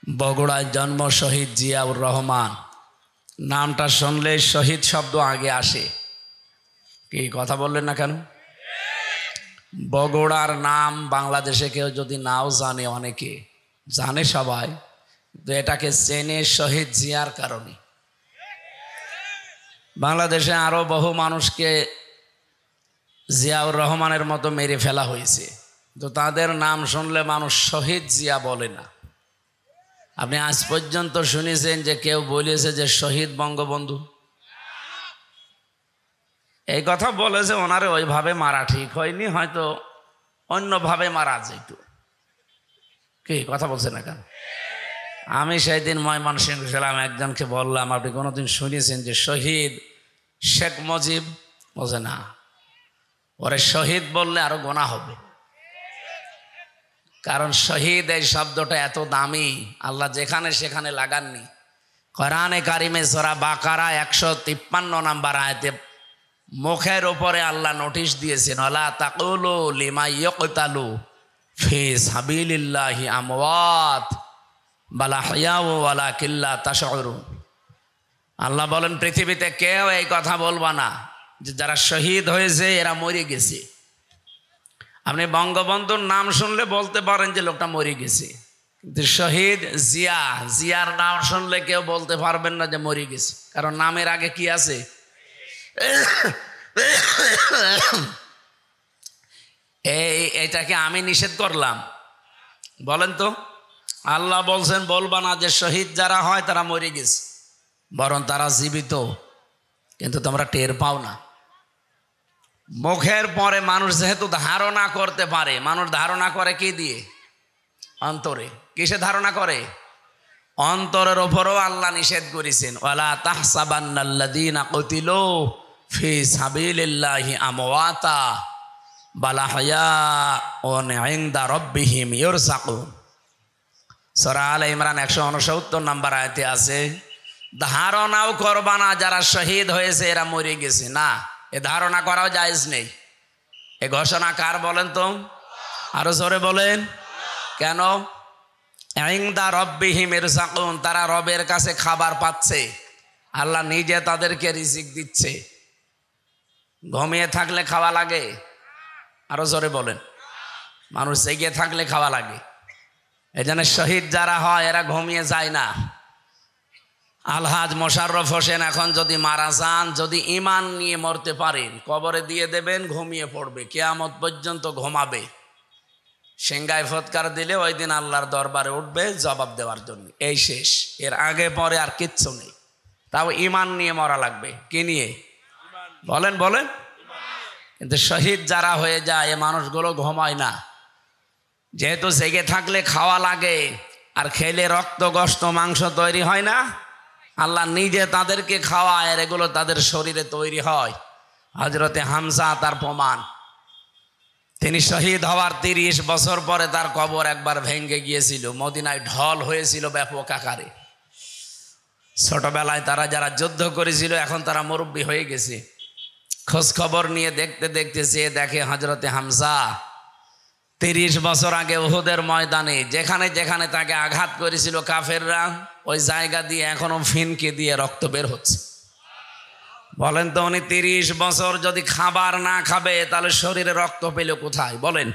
বগুড়ায় জন্ম শহীদ জিয়াউর রহমান। নামটা শুনলে শহীদ শব্দ আগে আসে। কি কথা বললেন না কেন? বগুড়ার নাম বাংলাদেশে কেউ যদি নাও জানে, অনেকে জানে, সবাই তো এটাকে চেনে শহীদ জিয়ার কারণে। বাংলাদেশে আরো বহু মানুষকে জিয়াউর রহমানের মতো মেরে ফেলা হয়েছে, তো তাদের নাম শুনলে মানুষ শহীদ জিয়া বলে না। আপনি আজ পর্যন্ত শুনেছেন যে কেউ বলেছে যে শহীদ বঙ্গবন্ধু? এই কথা বলেছে, ওনারে ওইভাবে মারা ঠিক হয়নি, হয়তো অন্যভাবে মারা যেত। কি কথা বলছে না কেন? আমি সেই দিন ময়মনসিংহ ছিলাম, একজনকে বললাম আপনি কোনোদিন শুনেছেন যে শহীদ শেখ মুজিব? বলছে না। ওরে শহীদ বললে আরো গোনা হবে, কারণ শহীদ এই শব্দটা এত দামি, আল্লাহ যেখানে সেখানে লাগাননি। কোরআনে কারিমে সূরা বাকারা 153 নম্বর আয়াতে মুখের উপরে আল্লাহ নোটিশ দিয়েছেন, ওয়ালা তাকুলু লিমা ইয়ুকতালু ফি সাবিলিল্লাহি আমওয়াত বাল আহইয়াউ ওয়ালাকিন লা তাশউরুন। আল্লাহ বলেন পৃথিবীতে কেউ এই কথা বলবা না যে যারা শহীদ হয়েছে এরা মরে গেছে। আপনি বঙ্গবন্ধুর নাম শুনলে বলতে পারেন যে লোকটা মরে গেছে, কিন্তু শহীদ জিয়ার নাম শুনলে কেউ বলতে পারবেন না যে মরে গেছে, কারণ নামের আগে কি আছে? এইটাকে আমি নিষেধ করলাম? বলেন তো। আল্লাহ বলছেন বলবা না যে শহীদ যারা হয় তারা মরে গেছে, বরং তারা জীবিত, কিন্তু তোমরা টের পাও না। মুখের পরে মানুষ যেহেতু ধারণা করতে পারে, মানুষ ধারণা করে কি দিয়ে? অন্তরে। কিসে ধারণা করে? অন্তরের ওপরও আল্লাহ নিষেধ করেছেন, ওয়ালা তাহসাবান্নাল্লাযীনা কুতিলু ফি সাবিলিল্লাহি আমওয়াতা বাল আহইয়াউন ইনদা রাব্বিহিম ইরযাকুন। সূরা আলে ইমরান 169 নম্বর আয়াতে আছে, ধারণাও করবা না যারা শহীদ হয়েছে এরা মরে গেছে। না, এ ধারণা করাও জায়েজ নেই। এ ঘোষণা কার বলেন তো? আরো জোরে বলেন। কেন? ইনদা রাব্বিহিম ইরযাকুন, তারা রবের কাছে খাবার পাচ্ছে, আল্লাহ নিজে তাদেরকে রিজিক দিচ্ছে। ঘুমিয়ে থাকলে খাওয়া লাগে? আরো জোরে বলেন। মানুষ জেগে থাকলে খাওয়া লাগে। এই জন্য শহীদ যারা হয় এরা ঘুমিয়ে যায় না। আলহাজ মোশাররফ হোসেন এখন যদি মারা যান, যদি ঈমান নিয়ে মরতে পারেন, কবরে দিয়ে দেবেন, ঘুমিয়ে পড়বে, কিয়ামত পর্যন্ত ঘুমাবে। সিংগায় ফৎকার দিলে ওই দিন আল্লাহর দরবারে উঠবে জবাব দেওয়ার জন্য। এই শেষ, এর আগে পরে আর কিচ্ছু নেই। তাও ঈমান নিয়ে মরা লাগবে। কি নিয়ে? বলেন বলেন। কিন্তু শহীদ যারা হয়ে যায় এ মানুষগুলো ঘুমায় না, যেহেতু জেগে থাকলে খাওয়া লাগে, আর খেলে রক্ত গোশত মাংস তৈরি হয় না, আল্লাহ নিজে তাদেরকে খাওয়ায়, আর এগুলো তাদের শরীরে তৈরি হয়। হযরতে হামজা তার প্রমাণ। তিনি শহীদ হওয়ার 30 বছর পরে তার কবর একবার ভেঙে গিয়েছিল, মদিনায় ঢল হয়েছিল ব্যাপক আকারে। ছোটবেলায় তারা যারা যুদ্ধ করেছিল এখন তারা মুরব্বী হয়ে গেছে, খোঁজ খবর নিয়ে দেখতে দেখতে যেয়ে দেখে হযরতে হামজা 30 বছর আগে উহুদের ময়দানে যেখানে যেখানে তাকে আঘাত করেছিল কাফেররা, ওই জায়গা দিয়ে এখনো ফিনকে দিয়ে রক্ত বের হচ্ছে। বলেন তো, উনি 30 বছর যদি খাবার না খাবে তাহলে শরীরে রক্ত পেল কোথায়? বলেন।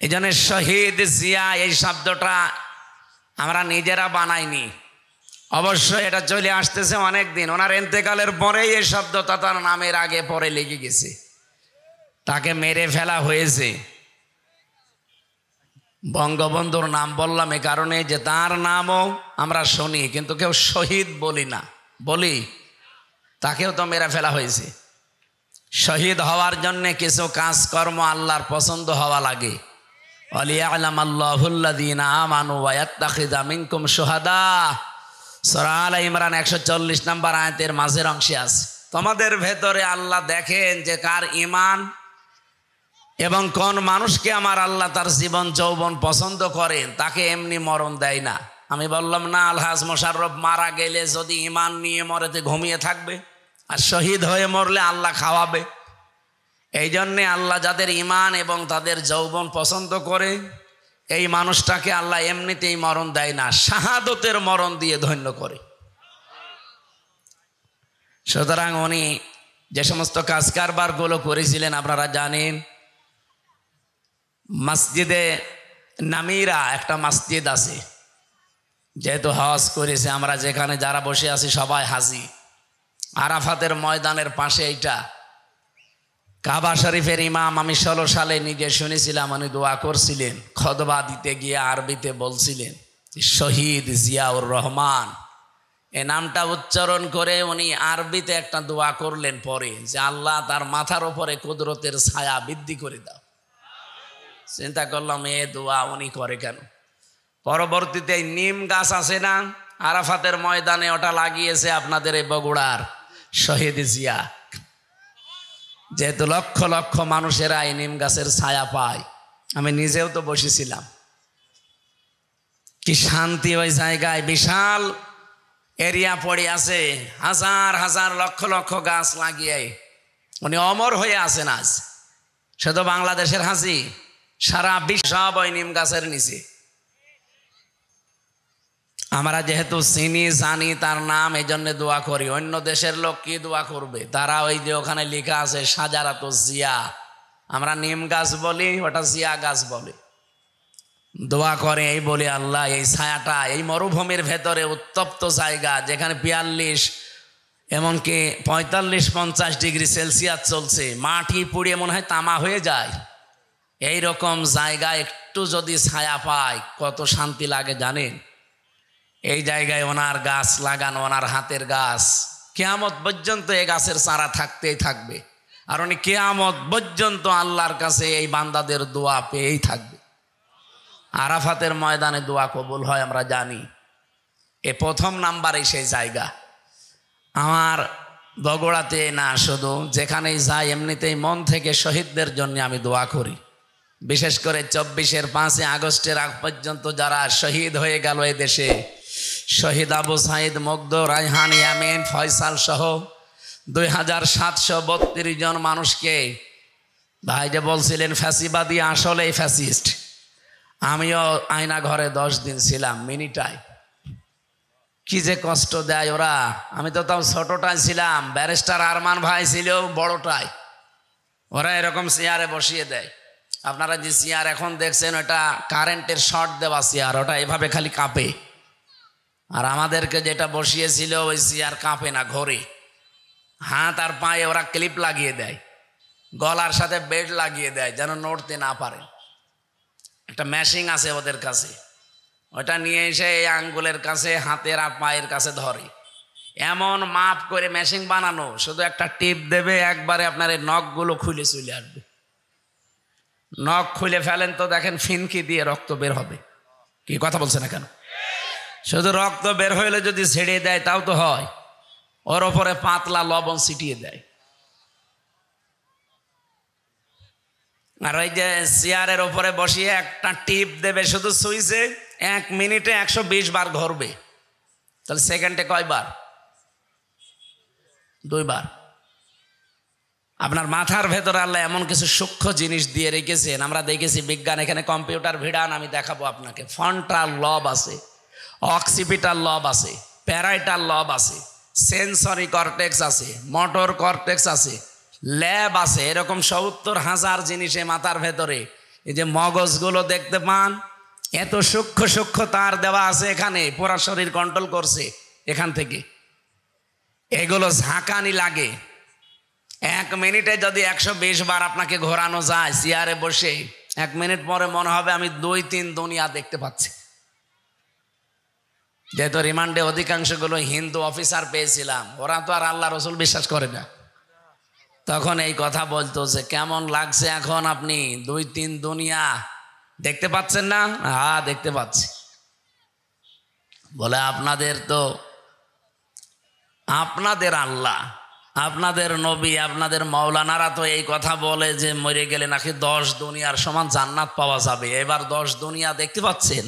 এই জন্য শহীদ জিয়া এই শব্দটা আমরা নিজেরা বানাইনি, অবশ্যই এটা চলে আসতেছে অনেক দিন। ওনার ইন্তেকালের পরেই এই শব্দটা তার নামের আগে পরে লেগে গেছে, তাকে মেরে ফেলা হয়েছে। বঙ্গবন্ধুর নাম বললাম এ কারণে যে তার নামও আমরা শুনি, কিন্তু কেউ শহীদ বলি না। বলি? তাকেও তো মেরে ফেলা হয়েছে। শহীদ হওয়ার জন্য কিছু কাজকর্ম আল্লাহর পছন্দ হওয়া লাগে। ওয়ালিয়ালামাল্লাহুল্লাযীনা আমানু ওয়া ইয়াত্তাখিযা মিনকুম শুহাদা, সূরা আলে ইমরান 140 নম্বর আয়াতের মাঝের অংশে আছে। তোমাদের ভেতরে আল্লাহ দেখেন যে কার ঈমান এবং কোন মানুষকে আমার আল্লাহ তার জীবন যৌবন পছন্দ করেন, তাকে এমনি মরণ দেয় না। আমি বললাম না আলহাজ মোশাররফ মারা গেলে যদি ঈমান নিয়ে মরেতে ঘুমিয়ে থাকবে, আর শহীদ হয়ে মরলে আল্লাহ খাওয়াবে। এই জন্যে আল্লাহ যাদের ঈমান এবং তাদের যৌবন পছন্দ করে এই মানুষটাকে আল্লাহ এমনিতেই মরণ দেয় না, শাহাদতের মরণ দিয়ে ধন্য করে। সুতরাং উনি যে সমস্ত কাজ কারবারগুলো করেছিলেন আপনারা জানেন। মসজিদে নামিরা একটা মসজিদ আছে, যেহেতু হজ করেছে, আমরা যেখানে যারা বসে আছি সবাই হাজি। আরাফাতের ময়দানের পাশে এইটা কাবা শরীফের ইমাম। আমি 16 সালে নিজে শুনেছিলাম, উনি দোয়া করছিলেন, খতবা দিতে গিয়ে আরবিতে বলছিলেন শহীদ জিয়াউর রহমান, এ নামটা উচ্চারণ করে উনি আরবিতে একটা দোয়া করলেন পরে, যে আল্লাহ তার মাথার উপরে কুদরতের ছায়া বৃদ্ধি করে দাও। চিন্তা করলাম এ দোয়া উনি করে কেন। পরবর্তীতে নিম গাছ আছে না আরাফাতের ময়দানে, ওটা লাগিয়েছে আপনাদের এই বগুড়ার শহীদ জিয়া। যেহেতু লক্ষ লক্ষ মানুষেরা এই নিম গাছের ছায়া পায়, আমি নিজেও তো বসেছিলাম। কি শান্তি ওই জায়গায়, বিশাল এরিয়া পড়ে আছে, হাজার হাজার লক্ষ লক্ষ গাছ লাগিয়ে উনি অমর হয়ে আছেন। আজ শুধু বাংলাদেশের হাসি, সারা বিশ্ব সব ওই নিম গাছের নিচে। আমরা যেহেতু চিনি জানি তার নাম, এই জন্য দোয়া করি। অন্য দেশের লোক কি দোয়া করবে? তারা ওই যে ওখানে লেখা আছে সাজারাত জিয়া, আমরা নিম গাছ বলি, ওটা জিয়া গাছ বলে। দোয়া করে এই বলে, আল্লাহ এই ছায়াটা এই মরুভূমির ভেতরে উত্তপ্ত জায়গা, যেখানে 42 এমনকি 45-50 ডিগ্রি সেলসিয়াস চলছে, মাটি পুড়িয়ে মনে হয় তামা হয়ে যায়, এই রকম জায়গা একটু যদি ছায়া পায় কত শান্তি লাগে জানেন। এই জায়গায় ওনার গাছ লাগানো, ওনার হাতের গাছ, কিয়ামত পর্যন্ত এই গাছের চারা থাকতেই থাকবে। আর উনি কিয়ামত পর্যন্ত আল্লাহর কাছে এই বান্দাদের দোয়া পেয়েই থাকবে। আরাফাতের ময়দানে দোয়া কবুল হয় আমরা জানি। এ প্রথম নাম্বারে সেই জায়গা। আমার বগুড়াতে না, শুধু যেখানেই যাই এমনিতেই মন থেকে শহীদদের জন্য আমি দোয়া করি। বিশেষ করে 24-এর 5 আগস্টের আগ পর্যন্ত যারা শহীদ হয়ে গেল এ দেশে, শহীদ আবু সাইদ, মুগ্ধ, রায়হান, ইয়ামিন, ফয়সাল সহ 2732 জন মানুষকে, ভাই যে বলছিলেন ফ্যাসিবাদী, আসলেই ফ্যাসিস্ট। আমিও আয়না ঘরে 10 দিন ছিলাম, মিনিটায়। কি যে কষ্ট দেয় ওরা। আমি তো তাও ছোটটাই ছিলাম, ব্যারিস্টার আরমান ভাই ছিল বড়টাই। ওরা এরকম চেয়ারে বসিয়ে দেয়। আপনারা যে চেয়ার এখন দেখছেন ওটা কারেন্টের শর্ট দেওয়া চেয়ার, ওটা এভাবে খালি কাঁপে। আর আমাদেরকে যেটা বসিয়েছিল ওই চেয়ার কাঁপে না, ঘরে। হাত আর পায়ে ওরা ক্লিপ লাগিয়ে দেয়, গলার সাথে বেড লাগিয়ে দেয় যেন নড়তে না পারে। একটা মেশিন আছে ওদের কাছে, ওটা নিয়ে এসে এই আঙ্গুলের কাছে, হাতের আর পায়ের কাছে ধরে। এমন মাপ করে মেশিন বানানো, শুধু একটা টিপ দেবে, একবারে আপনার এই নখগুলো খুলে চলে আসবে। নখ খুলে ফেলেন তো দেখেন ফিনকি দিয়ে রক্ত বের হবে। কি কথা বলছে না কেন? শুধু রক্ত বের হইলে যদি ছেড়ে দেয় তাও তো হয়, ওর ওপরে পাতলা লবণ ছিটিয়ে দেয়। আর ওই যে চেয়ারের ওপরে বসিয়ে একটা টিপ দেবে শুধু সুইচে, 1 মিনিটে 120 বার ঘুরবে। তাহলে সেকেন্ডে কয়বার? 2 বার। আপনার মাথার ভেতরে আল্লাহ এমন কিছু সূক্ষ্ম জিনিস দিয়ে রেখেছেন, আমরা দেখেছি বিজ্ঞান। এখানে কম্পিউটার ভিড়ান, আমি দেখাবো আপনাকে। ফ্রন্টাল লব আছে, অক্সিপিটাল লব আছে, প্যারাইটাল লব আছে, সেন্সরি কর্টেক্স আছে, মোটর কর্টেক্স আছে, ল্যাব আছে। এরকম 70,000 জিনিসে মাথার ভেতরে। এই যে মগজগুলো দেখতে পান, এত সূক্ষ্ম সূক্ষ্ম তার দেওয়া আছে এখানে, পুরা শরীর কন্ট্রোল করছে এখান থেকে। এগুলো ঝাঁকানি লাগে। 1 মিনিটে যদি 120 বার আপনাকে ঘোরানো যায় চেয়ারে বসে, 1 মিনিট পরে মনে হবে আমি 2-3 দুনিয়া দেখতে পাচ্ছি। যেহেতু রিমান্ডে অধিকাংশগুলো হিন্দু অফিসার পেয়েছিলাম, ওরা তো আর আল্লাহ রসুল বিশ্বাস করে না। তখন এই কথা বলতো যে কেমন লাগছে এখন, আপনি 2-3 দুনিয়া দেখতে পাচ্ছেন না? হ্যাঁ দেখতে পাচ্ছি। বলে আপনাদের তো, আপনাদের আল্লাহ, আপনাদের নবী, আপনাদের মাওলানারা তো এই কথা বলে যে মরে গেলে নাকি 10 দুনিয়ার সমান জান্নাত পাওয়া যাবে। এবার 10 দুনিয়া দেখতে পাচ্ছেন।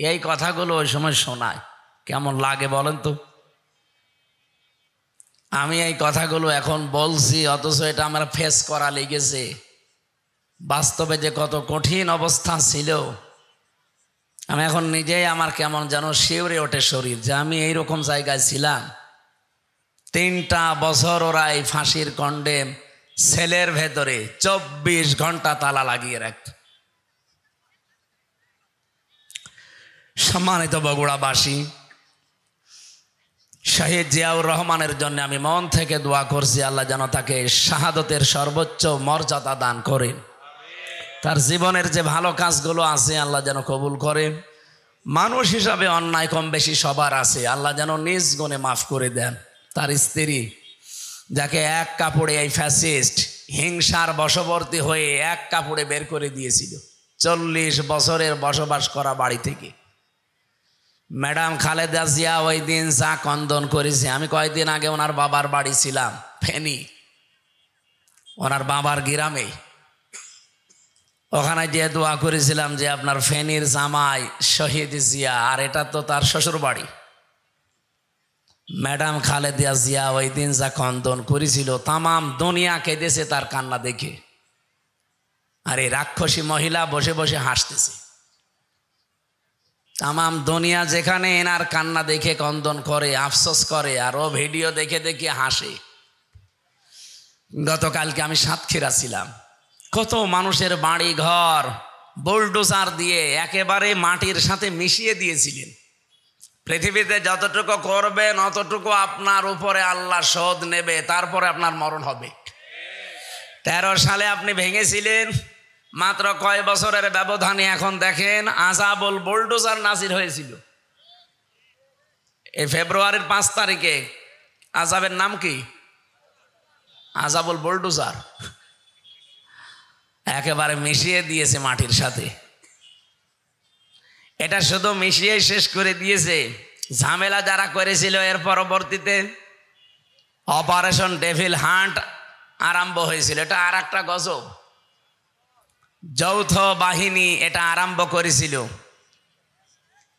এই কথাগুলো ওই সময় শোনায়, কেমন লাগে বলেন তো? আমি এই কথাগুলো এখন বলছি, অথচ এটা আমরা ফেস করা লেগেছে। বাস্তবে যে কত কঠিন অবস্থা ছিল আমি এখন নিজেই আমার কেমন যেন শিউরে ওঠে শরীর যে আমি এইরকম জায়গায় ছিলাম। 3টা বছর ওরা এই ফাঁসির কন্ডেম সেলের ভেতরে 24 ঘন্টা তালা লাগিয়ে রাখত। সম্মানিত বগুড়াবাসী, শহীদ জিয়াউর রহমানের জন্য আমি মন থেকে দোয়া করছি, আল্লাহ যেন তাকে শাহাদতের সর্বোচ্চ মর্যাদা দান করেন। তার জীবনের যে ভালো কাজগুলো আছে আল্লাহ যেন কবুল করেন। মানুষ হিসাবে অন্যায় কম বেশি সবার আছে, আল্লাহ যেন নিজ গুণে মাফ করে দেন। তার স্ত্রী যাকে এক কাপড়ে এই ফ্যাসিস্ট হিংসার বশবর্তী হয়ে এক কাপড়ে বের করে দিয়েছিল 40 বছরের বসবাস করা বাড়ি থেকে, ম্যাডাম খালেদা জিয়া ওই দিন যা কন্দন করেছে। আমি কয়েকদিন আগে ওনার বাবার বাড়ি ছিলাম ফেনী, ওনার বাবার গ্রামে। ওখানে গিয়ে দোয়া করেছিলাম যে আপনার ফেনীর জামাই শহীদ জিয়া, আর এটা তো তার শ্বশুর বাড়ি। ম্যাডাম খালেদা জিয়া ওই দিন যা কন্দন করেছিল, তামাম দুনিয়া কেঁদেছে তার কান্না দেখে। আর এই রাক্ষসী মহিলা বসে বসে হাসতেছে। তামাম দুনিয়া যেখানে এনার কান্না দেখে কন্দন করে, আফসোস করে, আর ও ভিডিও দেখে দেখে হাসে। গতকালকে আমি সাতক্ষীরা ছিলাম, কত মানুষের বাড়ি ঘর বুলডোজার দিয়ে একেবারে মাটির সাথে মিশিয়ে দিয়েছিলেন। পৃথিবীতে যতটুকু করবেন অতটুকু আপনার উপরে আল্লাহ শোধ নেবে, তারপরে আপনার মরণ হবে। 13 সালে আপনি ভেঙেছিলেন, মাত্র কয় বছরের ব্যবধানে এখন দেখেন আযাবুল বুলডোজার নাজির হয়েছিল। এই ফেব্রুয়ারির 5 তারিখে আযাবের নাম কি? আযাবুল বুলডোজার। একেবারে মিশিয়ে দিয়েছে মাটির সাথে। এটা শুধু মিশিয়ে শেষ করে দিয়েছে, ঝামেলা যারা করেছিল এর পরবর্তীতে অপারেশন ডেভিল হান্ট আরম্ভ হয়েছিল। এটা আর একটা গজব। যৌথ বাহিনী এটা আরম্ভ করেছিল।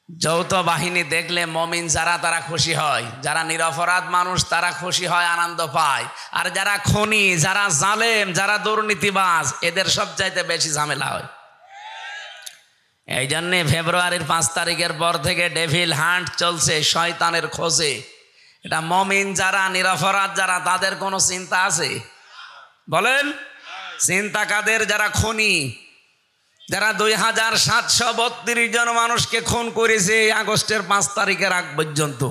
যৌথ বাহিনী দেখলে মমিন যারা তারা খুশি হয়, যারা নিরপরাধ মানুষ তারা খুশি হয়, আনন্দ পায়। আর যারা খুনি, যারা জালেম, যারা দুর্নীতিবাজ, এদের সবচাইতে বেশি ঝামেলা হয়। এই জন্যে ফেব্রুয়ারির 5 তারিখের পর থেকে ডেভিল হান্ট চলছে শয়তানের খোঁজে। এটা মমিন যারা, নিরপরাধ যারা, তাদের কোনো চিন্তা আছে? বলেন চিন্তা কাদের? যারা খুনি, যারা 2732 জন মানুষকে খুন করেছে আগস্টের 5 তারিখের আগ পর্যন্ত।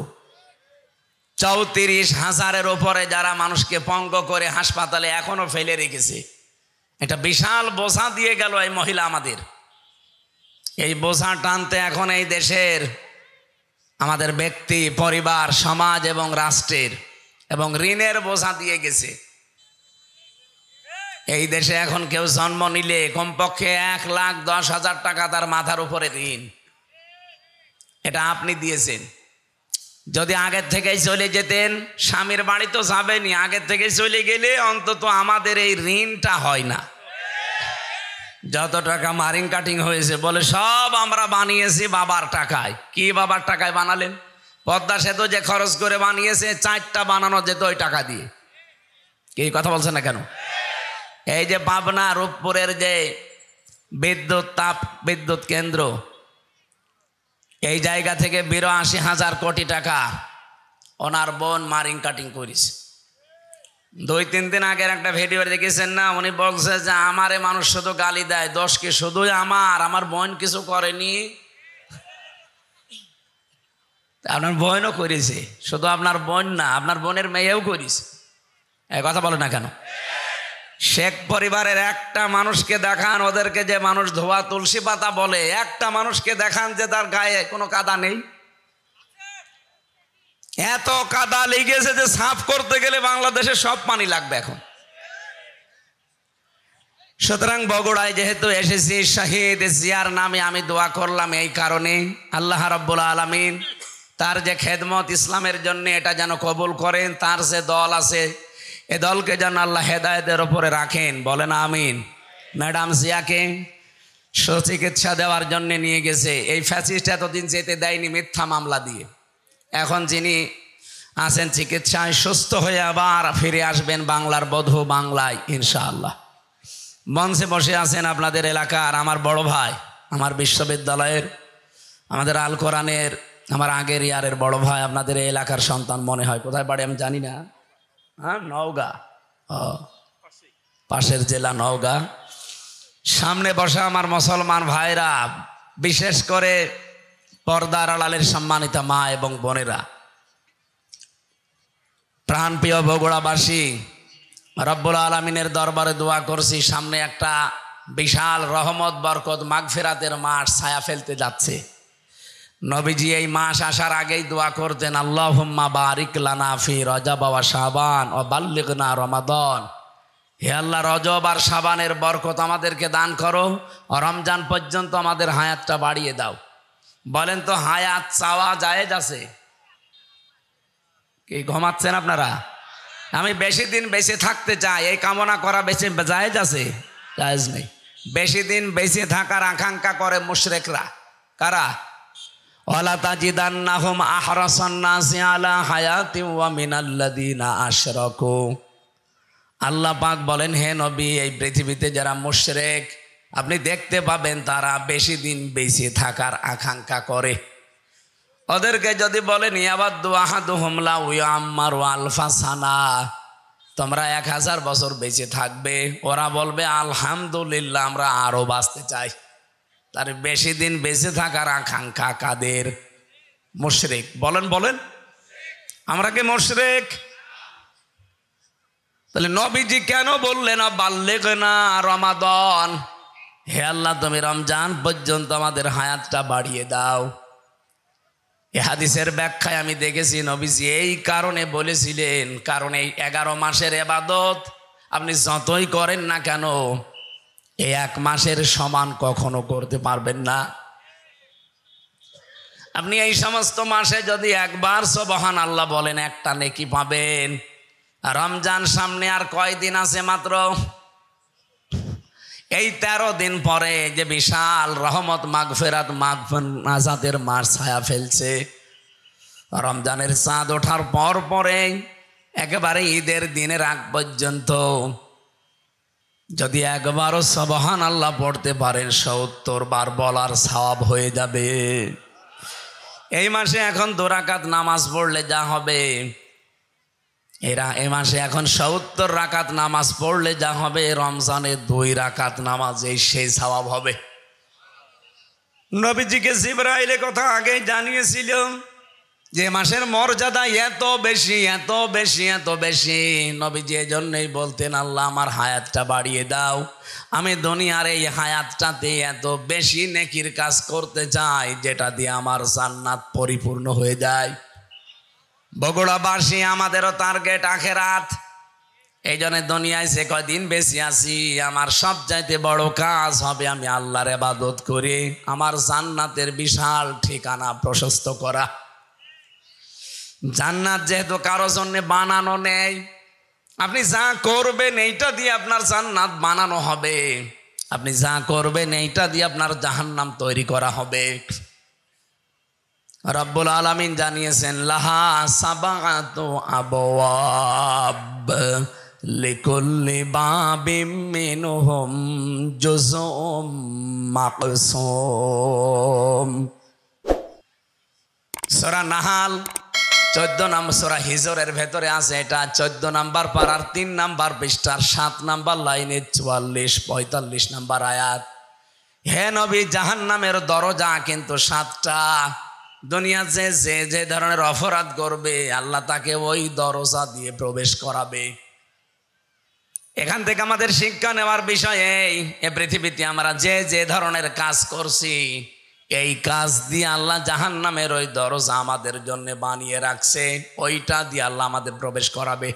34,000-এর উপরে যারা মানুষকে পঙ্গ করে হাসপাতালে এখনো ফেলে রেখেছে। এটা বিশাল বোঝা দিয়ে গেল এই মহিলা আমাদের। এই বোঝা টানতে এখন এই দেশের আমাদের ব্যক্তি, পরিবার, সমাজ এবং রাষ্ট্রের এবং ঋণের বোঝা দিয়ে গেছে। এই দেশে এখন কেউ জন্ম নিলে কমপক্ষে 1,10,000 টাকা তার মাথার উপরে ঋণ। এটা আপনি দিয়েছেন। যদি আগের থেকেই চলে যেতেন, স্বামীর বাড়ি তো যাবেনি, আগের থেকে চলে গেলে অন্তত আমাদের এই ঋণটা হয় না। যত টাকা মারিং কাটিং হয়েছে বলে সব আমরা বানিয়েছি বাবার টাকায়। কি বাবার টাকায় বানালেন? পদ্মা সেতু যে খরচ করে বানিয়েছে, 4টা বানানো যেত ওই টাকা দিয়ে। কি কথা বলছে না কেন? এই যে পাবনা রূপপুরের যে বিদ্যুৎ কেন্দ্র, এই জায়গা থেকে 82,000 কোটি টাকা ওনার বোন মারিং কাটিং করেছে। 2-3 দিন আগের একটা ভিডিও দেখেছেন না? উনি বলছে যে আমারে মানুষ শুধু গালি দেয়, দোষ কি শুধুই আমার বোন কিছু করেনি? আপনার বোনও করেছে, শুধু আপনার বোন না, আপনার বোনের মেয়েও করেছে। এই কথা বলে না কেন? শেখ পরিবারের একটা মানুষকে দেখান, ওদেরকে যে মানুষ ধোয়া তুলসী পাতা বলে, একটা মানুষকে দেখান যে তার গায়ে কোনো কাদা নেই। এত কাদা লেগেছে যে সাফ করতে গেলে বাংলাদেশে সব পানি লাগবে এখন। সুতরাং বগুড়ায় যেহেতু এসেছি, শহীদ জিয়ার নামে আমি দোয়া করলাম এই কারণে, আল্লাহ রাব্বুল আলামিন তার যে খেদমত ইসলামের জন্য এটা যেন কবুল করেন। তার যে দল আছে, এ দলকে যেন আল্লাহ হেদায়েতের ওপরে রাখেন। বলেন আমিন। ম্যাডাম জিয়াকে সুচিকিৎসা দেওয়ার জন্য নিয়ে গেছে। এই ফ্যাসিস্ট এতদিন যেতে দেয়নি মিথ্যা মামলা দিয়ে। এখন যিনি আছেন চিকিৎসায়, সুস্থ হয়ে আবার ফিরে আসবেন বাংলার বধূ বাংলায় ইনশাআল্লাহ। মঞ্চে বসে আছেন আপনাদের এলাকার আমার বড় ভাই, আমার বিশ্ববিদ্যালয়ের আমাদের আল কোরআনের আমার আগের ইয়ারের বড় ভাই, আপনাদের এই এলাকার সন্তান মনে হয়, কোথায় বাড়ি আমি জানি না, হ্যাঁ নওগাঁ, পাশের জেলা নওগাঁ। সামনে বসা আমার মুসলমান ভাইরা, বিশেষ করে পর্দার আড়ালের সম্মানিত মা এবং বোনেরা, প্রাণপ্রিয় বগুড়াবাসী, রব্বুল আলামিনের দরবারে দোয়া করছি, সামনে একটা বিশাল রহমত বরকত মাগফিরাতের মাস ছায়া ফেলতে যাচ্ছে। নবীজি এই মাস আসার আগেই দোয়া করতেন, আল্লাহুম্মা বারিক লানা ফি রজব ওয়া শাবান ওয়া বাল্লিগনা রমাদান। হে আল্লাহ, রজব আর শাবানের বরকত আমাদেরকে দান করো, রমজান পর্যন্ত আমাদের হায়াতটা বাড়িয়ে দাও। বলেন তো, হায়াত চাওয়া জায়েজ আছে? কি ঘুমাচ্ছেন আপনারা? আমি বেশি দিন বেঁচে থাকতে চাই, এই কামনা করা বেশি জায়েজ আছে? জায়েজ নেই। বেশি দিন বেঁচে থাকার আকাঙ্ক্ষা করে মুশরিকরা। কারা? ওয়ালা তাজিদান্নাহুম আহরাসান নাসি আলা হায়াতিন ওয়া মিনাল্লাযিনা আশরাকু। আল্লাহ পাক বলেন, হে নবী, এই পৃথিবীতে যারা মুশরিক আপনি দেখতে পাবেন তারা বেশি দিন বেঁচে থাকার আকাঙ্ক্ষা করে। ওদেরকে যদি বলেন ইয়াবাদু আহাদুহুম লাউ ইয়াম্মারু আলফা সানা, তোমরা 1000 বছর বেঁচে থাকবে, ওরা বলবে আলহামদুলিল্লাহ, আমরা আরো বাঁচতে চাই। তার বেশি দিন বেঁচে থাকার আকাঙ্ক্ষা কাদের? মুশরিক। বলেন বলেন, আমরা কি মুশরিক? তাহলে নবীজি কেন বললেন বাল্লিগনা রমাদান? হে আল্লাহ, তুমি রমজান পর্যন্ত আমাদের হায়াতটা বাড়িয়ে দাও। এই হাদিসের ব্যাখ্যায় আমি দেখেছি নবীজি এই কারণে বলেছিলেন, কারণ এই 11 মাসের ইবাদত আপনি যতই করেন না কেন এই 1 মাসের সমান কখনো করতে পারবেন না। আপনি এই সমস্ত মাসে যদি একবার সুবহানাল্লাহ বলেন, একটা নেকি পাবেন। রমজান সামনে আর কয়দিন আছে? মাত্র এই 13 দিন পরে যে বিশাল রহমত মাগফিরাত নাজাতের মাস ছায়া ফেলছে। রমজানের চাঁদ ওঠার পর পরে একেবারে ঈদের দিনের আগ পর্যন্ত যদি একবারও সুবহানাল্লাহ পড়তে পারেন 70 বার বলার সওয়াব হয়ে যাবে। এই মাসে এখন 2 রাকাত নামাজ পড়লে যা হবে, এই মাসে এখন 70 রাকাত নামাজ পড়লে যা হবে, রমজানে 2 রাকাত নামাজ সেই সওয়াব হবে। নবীজিকে জিবরাইল কথা আগে জানিয়েছিল যে মাসের মর্যাদা এত বেশি, এত বেশি, এত বেশি। নবীজি এজন্যই বলতেন, আল্লাহ আমার হায়াতটা বাড়িয়ে দাও, আমি দুনিয়ার এই হায়াতটাতে এত বেশি নেকির কাজ করতে চাই যেটা দিয়ে আমার জান্নাত পরিপূর্ণ হয়ে যায়। বগুড়াবাসী, আমাদেরও টার্গেট আখেরাত। এই জন্য দুনিয়ায় যে কয়দিন বেশি আছি, আমার সবচাইতে বড় কাজ হবে আমি আল্লাহর ইবাদত করে আমার জান্নাতের বিশাল ঠিকানা প্রশস্ত করা। জান্নাত যেহেতু কারো জন্য বানানো নেই, আপনি যা করবেন এইটা দিয়ে আপনার জান্নাত বানানো হবে। আপনি যা করবেন এইটা দিয়ে আপনার জাহান্নাম তৈরি করা হবে। রব্বুল আলামিন জানিয়েছেন, লাহা সাবাতু আবওয়াব লিকুল্লি বাবিম মিনহুম জুজউম মাকসুম। সূরা নাহাল 14 নম্বর, সূরা হিজরের ভেতরে আছে এটা 14 নম্বর পারার 3 নম্বর পৃষ্ঠার 7 নম্বর লাইনে 44-45 নম্বর আয়াত। হে নবী, জাহান্নামের দরজা কিন্তু 7টা। দুনিয়া যে ধরনের অপরাধ করবে আল্লাহ তাকে ওই দরজা দিয়ে প্রবেশ করাবে। এখান থেকে আমাদের শিক্ষা নেওয়ার বিষয় এই পৃথিবীতে আমরা যে ধরনের কাজ করছি, এই কাজ দিয়ে আল্লাহ জাহান্নামের ওই দরজা আমাদের জন্য বানিয়ে রাখছে, ওইটা দিয়ে আল্লাহ আমাদের প্রবেশ করাবে।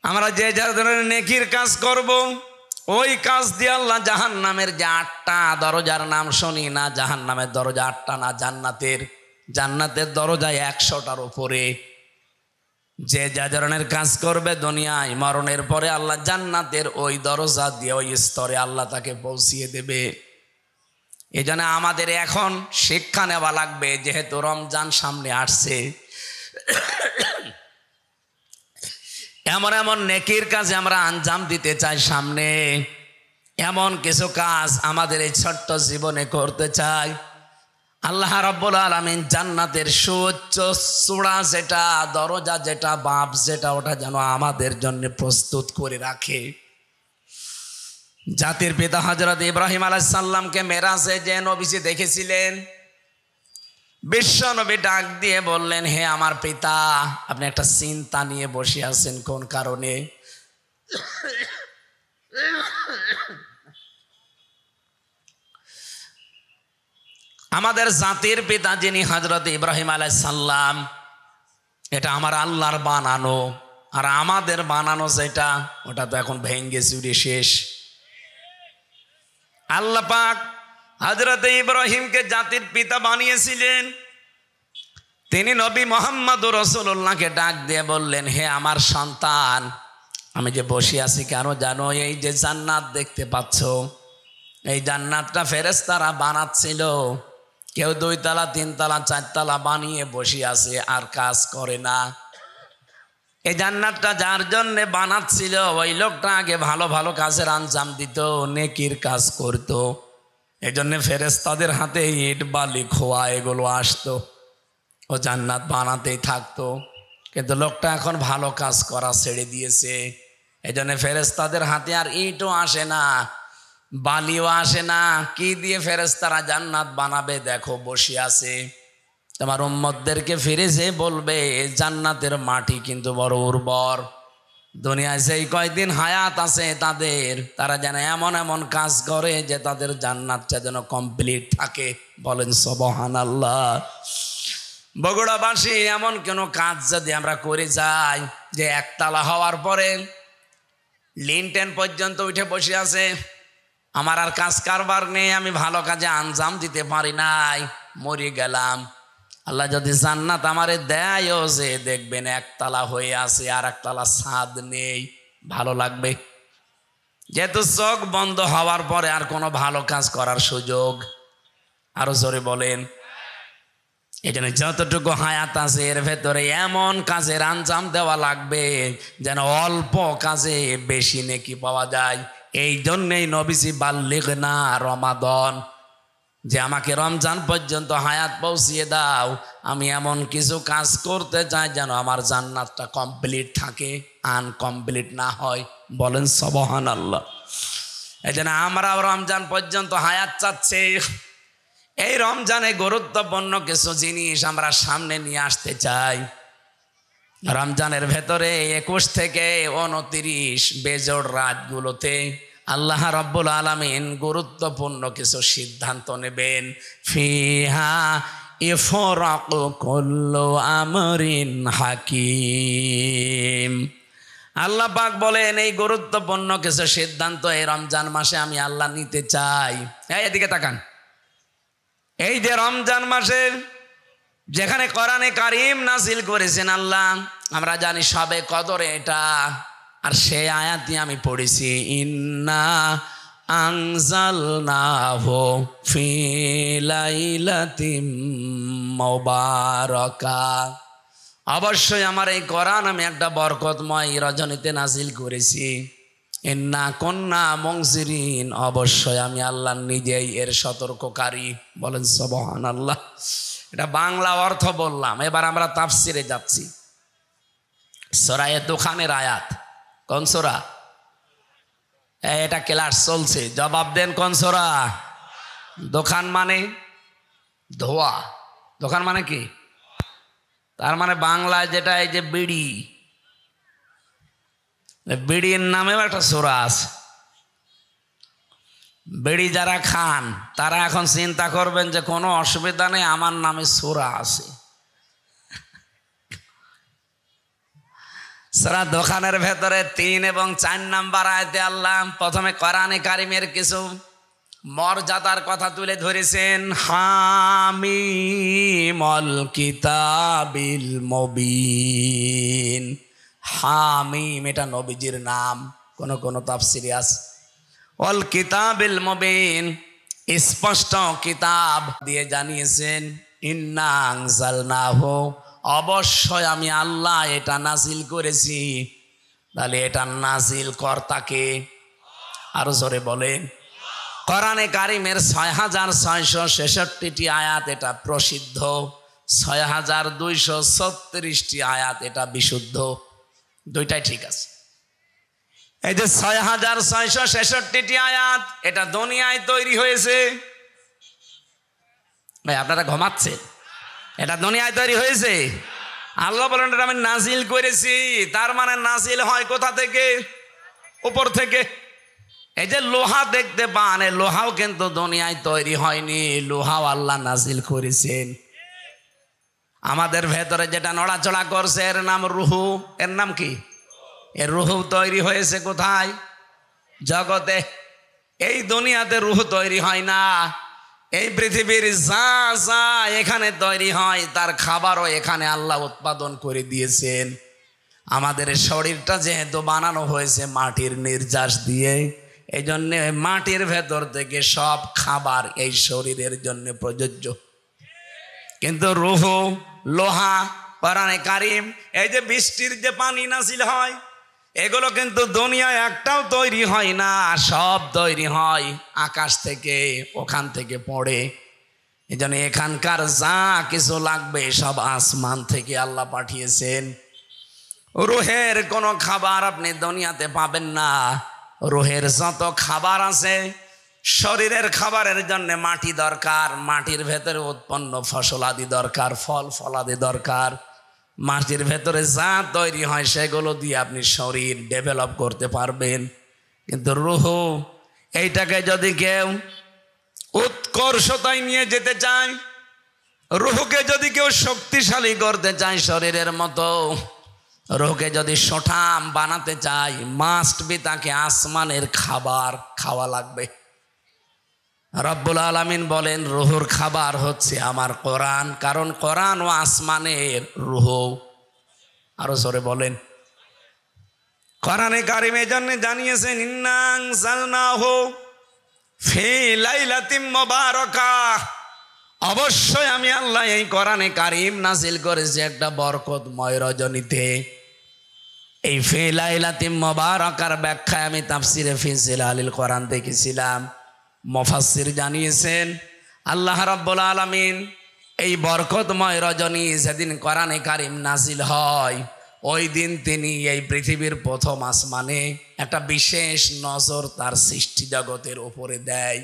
আমরা যে ধরনের নেকির কাজ করব, ওই কাজ দিয়ে আল্লাহ জাহান্নামের যে 8টা দরজার নাম শুনি না, জাহান্নামের দরজা 8টা না, জান্নাতের দরজা 100টার উপরে। যে ধরনের কাজ করবে দুনিয়ায়, মরণের পরে আল্লাহ জান্নাতের ওই দরজা দিয়ে ওই স্তরে আল্লাহ তাকে পৌঁছিয়ে দেবে। এই জন্য আমাদের এখন শিক্ষা নেওয়া লাগবে, যেহেতু রমজান সামনে আসছে, এমন এমন নেকির কাজে আমরা আঞ্জাম দিতে চাই। সামনে এমন কিছু কাজ আমাদের এই ছোট্ট জীবনে করতে চাই, আল্লাহ রাব্বুল আলামিন জান্নাতের সুউচ্চ চূড়া যেটা, দরজা যেটা, বাপ যেটা, ওটা যেন আমাদের জন্য প্রস্তুত করে রাখে। জাতির পিতা হযরত ইব্রাহিম আলাইহিস সালামকে মেরাজে যে নবীজি দেখেছিলেন, বিশ্ব নবী ডাক দিয়ে বললেন, হে আমার পিতা, আপনি একটা চিন্তা নিয়ে বসে আছেন কোন কারণে? আমাদের জাতির পিতা যিনি হযরত ইব্রাহিম আলাইহিস সালাম, এটা আমার আল্লাহর বানানো, আর আমাদের বানানো যেটা, ওটা তো এখন ভেঙ্গে চুরে শেষ। আল্লাহ পাক হযরত ইব্রাহিমকে জাতির পিতা বানিয়েছিলেন। তিনি নবী মুহাম্মদুর রাসূলুল্লাহকে ডাক দিয়ে বললেন, হে আমার সন্তান, আমি যে বসে আছি কেন জানো? এই যে জান্নাত দেখতে পাচ্ছ, এই জান্নাতটা ফেরেশতারা বানাচ্ছিল। কেউ 2 তলা 3 তলা 4 তলা বানিয়ে বসে আছে আর কাজ করে না। এই জান্নাতটা যার জন্য বানাচ্ছিল, ওই লোকটা আগে ভালো ভালো কাজের আঞ্জাম দিত, নেকির কাজ করত। এই জন্য ফেরেশতাদের হাতে ইট বালি খোয়া এগুলো আসতো, ও জান্নাত বানাতেই থাকতো। কিন্তু লোকটা এখন ভালো কাজ করা ছেড়ে দিয়েছে, এই জন্য ফেরেশতাদের হাতে আর ইটও আসে না, বালিও আসে না। কি দিয়ে ফেরেশতারা জান্নাত বানাবে? দেখো বসে আছে। তোমার উম্মতদেরকে ফিরে যে বলবে, জান্নাতের মাটি কিন্তু বড় উর্বর। দুনিয়ায় সেই কয়দিন হায়াত আছে তাদের, তারা যেন এমন এমন কাজ করে যে তাদের জান্নাতটা যেন কমপ্লিট থাকে। বলেন সুবহানাল্লাহ। বগুড়াবাসী, এমন কোনো কাজ যদি আমরা করে যাই যে একতলা হওয়ার পরে লিনটেন পর্যন্ত উঠে বসে আছে, আমার আর কাজ কারবার নেই, আমি ভালো কাজে আঞ্জাম দিতে পারি নাই, মরে গেলাম। আল্লাহ যদি জান্নাত আমারে দেয়ও, যে দেখবেন একতলা হয়ে আছে আর একতলা ছাদ নেই, ভালো লাগবে? যেহেতু চোখ বন্ধ হওয়ার পরে আর কোনো ভালো কাজ করার সুযোগ, আরো জোরে বলেন। এই জন্য যতটুকু হায়াত আছে এর ভেতরে এমন কাজের আঞ্জাম দেওয়া লাগবে যেন অল্প কাজে বেশি নেকি পাওয়া যায়। এই জন্যেই নবীজি বাল্লিগনা রমাদান, যে আমাকে রমজান পর্যন্ত হায়াত পৌঁছিয়ে দাও, আমি এমন কিছু কাজ করতে চাই যেন আমার জান্নাতটা কমপ্লিট থাকে, আনকমপ্লিট না হয়। বলেন সুবহানাল্লাহ। এই জন্য আমরাও রমজান পর্যন্ত হায়াত চাচ্ছি। এই রমজানে গুরুত্বপূর্ণ কিছু জিনিস আমরা সামনে নিয়ে আসতে চাই। রমজানের ভেতরে 21 থেকে 29 বেজোড় রাতগুলোতে আল্লাহ রাব্বুল আলামিন গুরুত্বপূর্ণ কিছু সিদ্ধান্ত নেবেন। ফিহা ইফরাকু কুল্লু আমরিন হাকিম। আল্লাহ পাক বলেন, এই গুরুত্বপূর্ণ কিছু সিদ্ধান্ত এই রমজান মাসে আমি আল্লাহ নিতে চাই। এদিকে তাকান। এই যে রমজান মাসে যেখানে কোরআনে কারীম নাজিল করেছেন আল্লাহ, আমরা জানি সবে কদরে এটা, আর সেই আয়াতই আমি পড়েছি, ইন্না আনজালনাহু ফি লাইলাতিম মুবারাকাহ। অবশ্যই আমার এই কোরআন আমি একটা বরকতময় রজনীতে নাজিল করেছি। ইন্না কুন্না মুনজিরিন, অবশ্যই আমি আল্লাহ নিজেই এর সতর্ককারী। বলেন সুবহানাল্লাহ। এটা বাংলা অর্থ বললাম, এবার আমরা তাফসিরে যাচ্ছি। সূরা দুখানের আয়াত। কোন সূরা? এটা ক্লাস চলছে, জবাব দেন কোন সূরা? দোকান মানে ধোয়া। দোকান মানে কি? তার মানে বাংলায় যেটা, এই যে বিড়ি, বিড়ির নামেও একটা সূরা আছে। বিড়ি যারা খান তারা এখন চিন্তা করবেন যে কোনো অসুবিধা নেই, আমার নামে সূরা আছে। সূরা দোকানের ভেতরে 3 এবং 4 নাম্বার আয়াতে আল্লাহ প্রথমে কোরআনে কারীমের কিছু মর্যাদার কথা তুলে ধরেছেন। হামিমুল কিতাবিল মুবিন। হামিম এটা নবীজির নাম, কোন তাফসিরে আছে। অল কিতাবিল মুবিন, স্পষ্ট কিতাব দিয়ে জানিয়েছেন। ইন্না আনজালনাহু, অবশ্যই আমি আল্লাহ এটা নাজিল করেছি। তাহলে এটা নাজিল কর্তাকে, আরো জোরে বলেন। কোরআনে কারিমের ৬,৬৬৬টি আয়াত এটা প্রসিদ্ধ, ৬,২৩৬টি আয়াত এটা বিশুদ্ধ, দুইটাই ঠিক আছে। এই যে ৬,৬৬৬টি আয়াত এটা দুনিয়ায় তৈরি হয়েছে। ভাই আপনারা ঘুমাচ্ছেন? এটা দুনিয়ায় তৈরি হয়েছে। আল্লাহ বলেন এটা আমি নাজিল করেছি। তার মানে নাজিল হয় কোথা থেকে? উপর থেকে। এই যে লোহা দেখতে পান, এই লোহাও কিন্তু দুনিয়ায় তৈরি হয়নি, লোহাও আল্লাহ নাজিল করেছেন। আমাদের ভেতরে যেটা নড়াচড়া করছে এর নাম রুহু। এর নাম কি? এর রুহু তৈরি হয়েছে কোথায়? জগতে। এই দুনিয়াতে রুহু তৈরি হয় না। এই পৃথিবীর যা যা এখানে তৈরি হয় তার খাবারও এখানে আল্লাহ উৎপাদন করে দিয়েছেন। আমাদের শরীরটা যেহেতু বানানো হয়েছে মাটির নির্যাস দিয়ে, এই জন্যে মাটির ভেতর থেকে সব খাবার এই শরীরের জন্য প্রযোজ্য। কিন্তু রুহু, লোহা, কোরআনে কারিম, এই যে বৃষ্টির যে পানি নাজিল হয়, এগুলো কিন্তু দুনিয়ায় একটাও তৈরি হয় না, সব তৈরি হয় আকাশ থেকে, ওখান থেকে পড়ে। এই জন্য এখানকার যা কিছু লাগবে সব আসমান থেকে আল্লাহ পাঠিয়েছেন। রুহের কোনো খাবার আপনি দুনিয়াতে পাবেন না। রুহের যত খাবার আছে, শরীরের খাবারের জন্য মাটি দরকার, মাটির ভেতরে উৎপন্ন ফসলাদি দরকার, ফল ফলাদি দরকার। মাটির ভেতরে যা তৈরি হয় সেগুলো দিয়ে আপনি শরীর ডেভেলপ করতে পারবেন। কিন্তু রুহ, এইটাকে যদি কেউ উৎকর্ষতায় নিয়ে যেতে চায়, রুহকে যদি কেউ শক্তিশালী করতে চায় শরীরের মতো, রুহকে যদি সঠাম বানাতে চায়, মাস্ট বি তাকে আসমানের খাবার খাওয়া লাগবে। রব্বুল আলামিন বলেন রুহুর খাবার হচ্ছে আমার কোরআন, কারণ কোরআন ও আসমানের রুহ। আরো জোরে বলেন। কোরআনে কারিম এই জন্য জানিয়েছেন ইন্না আনজালনাহু ফি লাইলাতিন মুবারাকাহ, অবশ্যই আমি আল্লাহ এই কোরআনে কারিম নাজিল করেছি একটা বরকতময় রজনীতে। এই ফি লাইলাতিন মুবারাকার ব্যাখ্যায় আমি তাফসিরে ফি জিলালিল কোরআন দেখেছিলাম। মুফাসসির জানিয়েছেন আল্লাহ রাব্বুল আলামিন এই বরকতময় রজনী যেদিন কোরআনে কারিম নাজিল হয়, ওই দিন তিনি এই পৃথিবীর প্রথম আসমানে একটা বিশেষ নজর তার সৃষ্টি জগতের উপরে দেয়।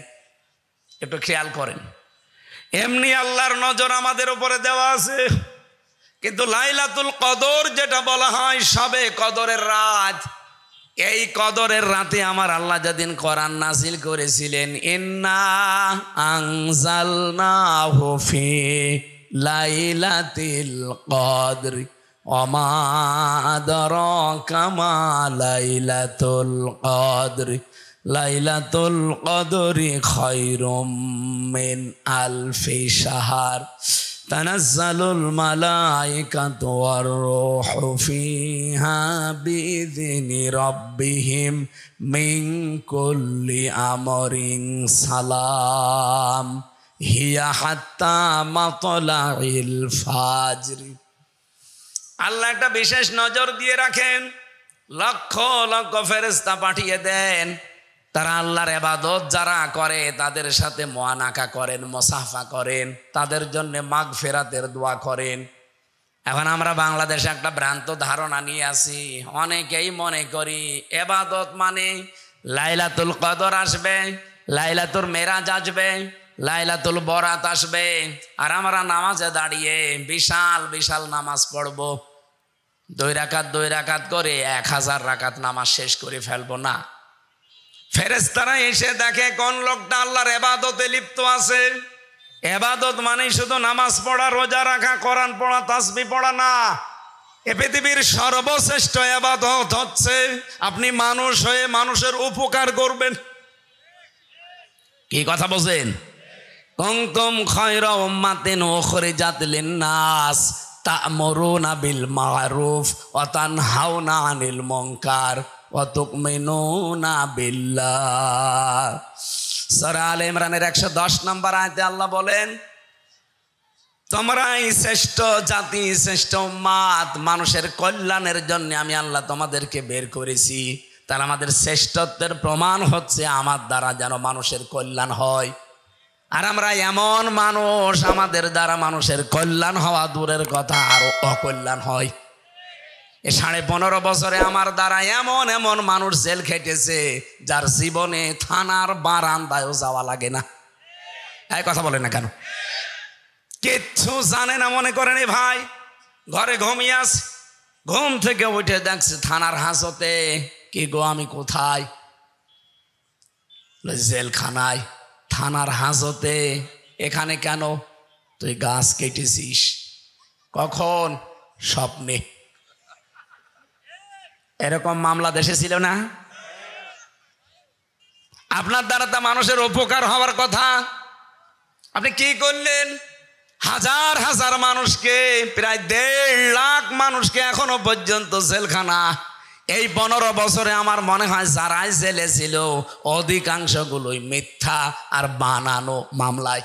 একটু খেয়াল করেন, এমনি আল্লাহর নজর আমাদের উপরে দেওয়া আছে, কিন্তু লাইলাতুল কদর যেটা বলা হয় শবে কদরের রাত, এই কদরের রাতে আমার আল্লাহ যেদিন কোরআন নাজিল করেছিলেন, ইন্না আনজালনাহু ফি লাইলাতিল কদর ওয়া মা আদরাকা মা লাইলাতুল কদর লাইলাতুল কদরি খায়রুম মিন আলফি শাহর তানাজ্জালুল মালাইকাতু ওয়ার রূহু ফিহা বিইذনি রাব্বিহিম মিন কুল্লি আমরিন সালাম হিয়া হাত্তা মাতলাইল ফাজর। আল্লাহ একটা বিশেষ নজর দিয়ে রাখেন, লক্ষ লক্ষ ফেরেশতা পাঠিয়ে দেন, তারা আল্লাহর ইবাদত যারা করে তাদের সাথে মুআনাকা করেন, মুসাফা করেন, তাদের জন্য মাগফিরাতের দোয়া করেন। এখন আমরা বাংলাদেশে একটা ভ্রান্ত ধারণা নিয়ে আসি, অনেকেই মনে করি ইবাদত মানে লাইলাতুল কদর আসবে, লাইলাতুল মেরাজ আসবে, লাইলাতুল বরাত আসবে, আর আমরা নামাজে দাঁড়িয়ে বিশাল বিশাল নামাজ পড়ব, 2 রাকাত 2 রাকাত করে 1000 রাকাত নামাজ শেষ করে ফেলবো না। ফেরেশতারা এসে দেখে কোন লোকটা আল্লাহর ইবাদতে লিপ্ত আছে। ইবাদত মানে শুধু নামাজ পড়া, রোজা রাখা, কোরআন পড়া, তাসবিহ পড়া না। এ পৃথিবীর সর্বশ্রেষ্ঠ ইবাদত হচ্ছে আপনি মানুষ হয়ে মানুষের উপকার করবেন। কি কথা বলেন? কুনতুম খায়রা উম্মাতিন উখরিজাত লিন-নাস তা'মুরুনা বিল মা'রুফ ওয়া তানহাউনা আনিল মুনকার ওয়া তু'মিনুনা বিল্লাহ। সূরা আলে ইমরানের 110 নম্বর আয়াতে আল্লাহ বলেন, তোমরাই শ্রেষ্ঠ জাতি, শ্রেষ্ঠ উম্মাত, মানুষের কল্যাণের জন্য আমি আল্লাহ তোমাদেরকে বের করেছি। তাহলে আমাদের শ্রেষ্ঠত্বের প্রমাণ হচ্ছে আমার দ্বারা যেন মানুষের কল্যাণ হয়। আর আমরা এমন মানুষ, আমাদের দ্বারা মানুষের কল্যাণ হওয়া দূরের কথা, আরো অকল্যাণ হয়। এই 15.5 বছরে আমার দ্বারা এমন এমন মানুষ জেল খেটেছে যার জীবনে থানার বারান্দায়ও যাওয়া লাগে না। এই কথা বলে না কেন? কিচ্ছু জানে না মনে করেন ভাই, ঘরে ঘুমিয়ে আছে, ঘুম থেকে উঠে দেখছে থানার হাজতে। কি গো আমি কোথায়? জেলখানায়। থানার হাজতে? এখানে কেন? তুই গাছ কেটেছিস। কখন? স্বপ্নে। এরকম মামলা দেশে ছিল না? আপনার দ্বারা তা মানুষের উপকার হওয়ার কথা, আপনি কি করলেন? হাজার হাজার মানুষকে, প্রায় 1.5 লাখ মানুষকে এখনো পর্যন্ত জেলখানা। এই 15 বছরে আমার মনে হয় যারাই জেলে ছিল অধিকাংশগুলোই মিথ্যা আর বানানো মামলায়।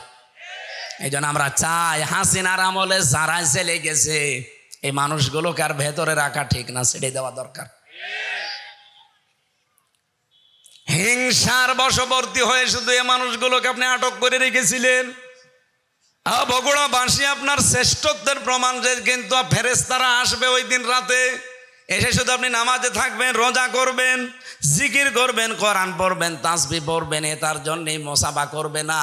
এই জন্য আমরা চাই হাসিনার আমলে যারাই জেলে গেছে এই মানুষগুলোকে আর ভেতরে রাখা ঠিক না, ছেড়ে দেওয়া দরকার। হিংসার বশবর্তী হয়ে শুধু এই মানুষগুলোকে আপনি আটক করে রেখেছিলেন। বগুড়াবাসী আপনার শ্রেষ্ঠত্বের প্রমাণ যে কিন্তু ফেরেশতারা আসবে ওই দিন রাতে, এসে শুধু আপনি নামাজে থাকবেন, রোজা করবেন, জিকির করবেন, কোরআন পড়বেন, তাসবিহ পড়বেন, তার জন্যই মোসাফা করবে না।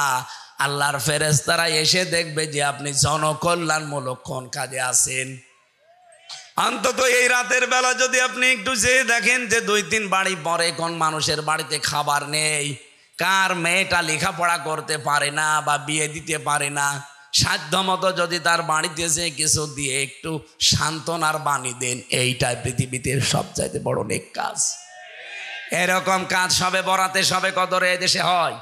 আল্লাহর ফেরেশতারা এসে দেখবে যে আপনি জনকল্যাণমূলক কোন কাজে আছেন। অন্তত এই রাতের বেলা যদি আপনি একটু যেয়ে দেখেন যে 2-3 বাড়ি পরে কোন মানুষের বাড়িতে খাবার নেই, কার মেয়েটা লেখাপড়া করতে পারে না বা বিয়ে দিতে পারে না, সাধ্য মতো যদি তার বাড়িতে যে কিছু দিয়ে একটু সান্ত্বনার বাণী দেন, এইটাই পৃথিবীতে সবচাইতে বড় নেক কাজ। এরকম কাজ সবে বরাতে, সবে কদরে এদেশে হয়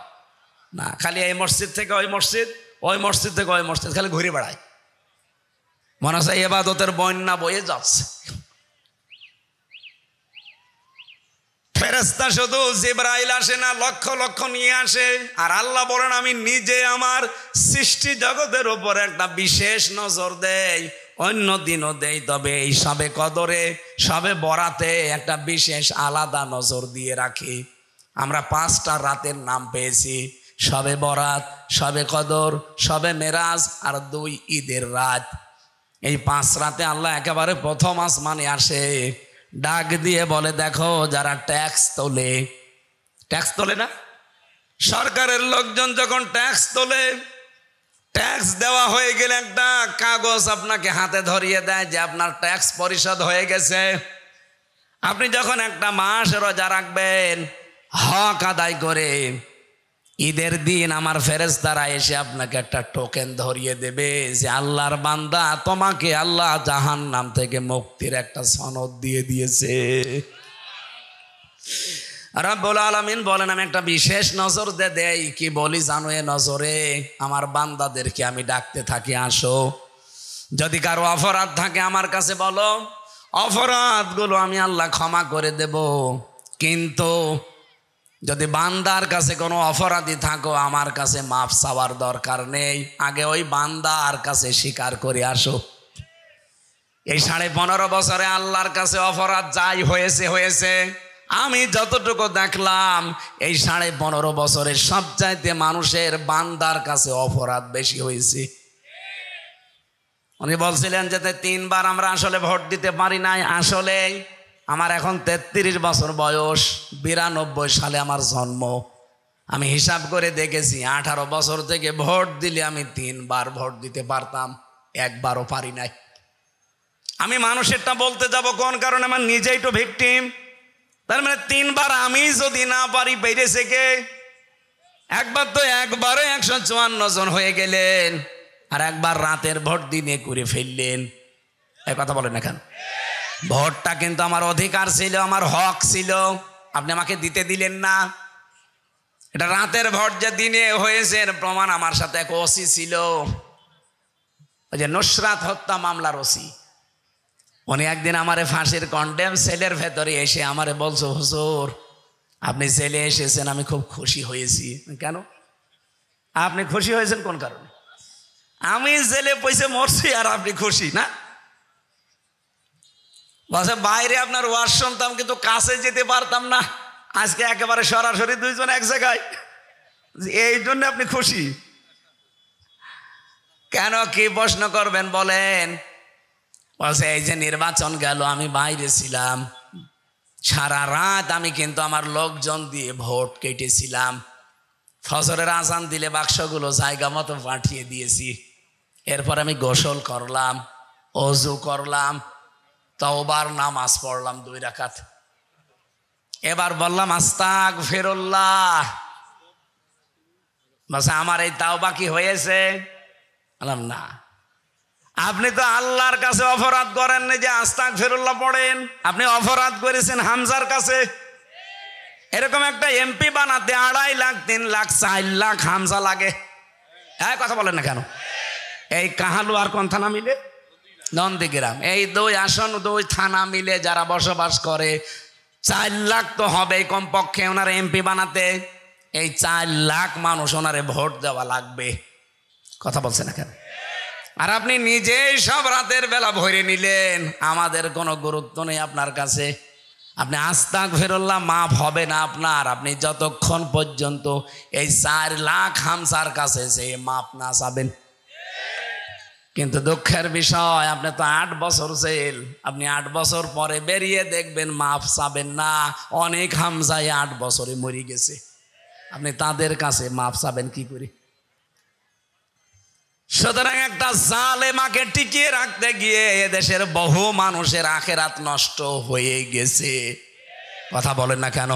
না। খালি এই মসজিদ থেকে ওই মসজিদ, ওই মসজিদ থেকে ওই মসজিদ, খালি ঘুরে বেড়ায়, মনে হচ্ছে ইবাদতের বন্যা বয়ে যাচ্ছে। ফেরেশতা শুধু জিবরাইল আসে না, লক্ষ লক্ষ নিয়ে আসে। আর আল্লাহ বলেন আমি নিজে আমার সৃষ্টি জগতের উপর একটা বিশেষ নজর দেই, অন্য দিনও দেই, তবে এই সবে কদরে, সবে বরাতে একটা বিশেষ আলাদা নজর দিয়ে রাখি। আমরা 5টা রাতের নাম পেয়েছি: সবে বরাত, সবে কদর, সবে মেরাজ আর 2 ঈদের রাত। এই 5 রাতে আল্লাহ একেবারে প্রথম আসমানে আসে, ডাক দিয়ে বলে দেখো যারা ট্যাক্স তোলে, ট্যাক্স তোলে না, সরকারের লোকজন যখন ট্যাক্স তোলে, ট্যাক্স দেওয়া হয়ে গেলে একটা কাগজ আপনাকে হাতে ধরিয়ে দেয় যে আপনার ট্যাক্স পরিশোধ হয়ে গেছে। আপনি যখন একটা মাস রোজা রাখবেন, হক আদায় করে, ঈদের দিন আমার ফেরেশতারা এসে আপনাকে একটা টোকেন ধরিয়ে দেবে যে আল্লাহর বান্দা, তোমাকে আল্লাহ জাহান্নাম থেকে মুক্তির একটা সনদ দিয়ে দিয়েছে। রব্বুল আলামিন বলেন আমি একটা বিশেষ নজর দেই। কি বলি জানো? এ নজরে আমার বান্দাদেরকে আমি ডাকতে থাকি, আসো। যদি কারো অপরাধ থাকে আমার কাছে বলো, অপরাধগুলো আমি আল্লাহ ক্ষমা করে দেব। কিন্তু যদি বান্দার কাছে কোনো অপরাধী থাকো, আমার কাছে মাফ চাওয়ার দরকার নেই, আগে ওই বান্দার কাছে স্বীকার করে আসো। এই 15.5 বছরে আল্লাহর কাছে অপরাধ যাই হয়েছে হয়েছে, আমি যতটুকু দেখলাম এই 15.5 বছরে সবচাইতে মানুষের বান্দার কাছে অপরাধ বেশি হয়েছে। উনি বলছিলেন যে 3 বার আমরা আসলে ভোট দিতে পারি নাই। আসলে আমার এখন 33 বছর বয়স, 92 সালে আমার জন্ম। আমি হিসাব করে দেখেছি 18 বছর থেকে ভোট দিলে আমি 3 বার ভোট দিতে পারতাম, একবারও পারি নাই। আমি মানুষেরটা বলতে যাব কোন কারণে? আমার নিজেই তো ভিকটিম। তার মানে 3 বার আমি যদি না পারি, বেড়েছে কে? একবার তো একবারে 154 জন হয়ে গেলেন, আর একবার রাতের ভোট দিনে করে ফেললেন। এই কথা বলেন না কেন? ভোটটা কিন্তু আমার অধিকার ছিল, আমার হক ছিল, আপনি আমাকে দিতে দিলেন না। এটা রাতের ভোট যে দিনে হয়েছে এর প্রমাণ আমার সাথে এক ওসি ছিল, ওই যে নুসরাত হত্যা মামলার ওসি। উনি একদিন আমারে ফাঁসির কন্ডেম সেলের ভেতরে এসে আমারে বলছো, হুজুর আপনি জেলে এসেছেন, আমি খুব খুশি হয়েছি। কেন আপনি খুশি হয়েছেন? কোন কারণে? আমি জেলে পয়সা মরছি আর আপনি খুশি না? বলছে বাইরে আপনার ওয়াজ শুনতাম কিন্তু কাছে যেতে পারতাম না, আজকে একেবারে সরাসরি দুইজন এক জায়গায়, এই জন্য আপনি খুশি কেন? কি প্রশ্ন করবেন বলেন? বলছে এই যে নির্বাচন গেল, আমি বাইরে ছিলাম সারা রাত, আমি কিন্তু আমার লোকজন দিয়ে ভোট কেটেছিলাম, ফজরের আজান দিলে বাক্সগুলো জায়গা মতো পাঠিয়ে দিয়েছি, এরপর আমি গোসল করলাম, ওযু করলাম, তওবার নামাজ পড়লাম 2 রাকাত, এবার বললাম আস্তাগফিরুল্লাহ। বলছে আমার এই তাওবা কি হয়েছে? বললাম না। আপনি তো আল্লাহর কাছে অপরাধ করেন না যে আস্তাগফিরুল্লাহ পড়েন, আপনি অপরাধ করেছেন হামজার কাছে। এরকম একটা এমপি বানাতে 2.5 লাখ 3 লাখ 4 লাখ হামজা লাগে। হ্যাঁ, কথা বলেন না কেন? এই কাহালু আর কোন থানা মিলে? নন্দীগ্রাম। এই 2 আসন 2 থানা মিলে যারা বসবাস করে 4 লাখ তো হবে কমপক্ষে ওনার এমপি বানাতে। এই 4 লাখ মানুষ ওনারে ভোট দেওয়া লাগবে। কথা বলছে না কেন? আর আপনি নিজেই সব রাতের বেলা ভরে নিলেন, আমাদের কোনো গুরুত্ব নেই আপনার কাছে। আপনি আস্তাগফিরুল্লাহ মাফ হবে না আপনার, আপনি যতক্ষণ পর্যন্ত এই 4 লাখ হামসার কাছে সে মাফ না চাবেন। কিন্তু দুঃখের বিষয়, আপনি তো 8 বছর জেল, আপনি 8 বছর পরে বেরিয়ে দেখবেন মাফ চাবেন না। অনেক হামজায় 8 বছরে মরে গেছে, আপনি তাদের কাছে মাফ চাবেন কি করে? সুতরাং একটা জালেমাকে টিকিয়ে রাখতে গিয়ে এদেশের বহু মানুষের আখেরাত নষ্ট হয়ে গেছে। কথা বলেন না কেন?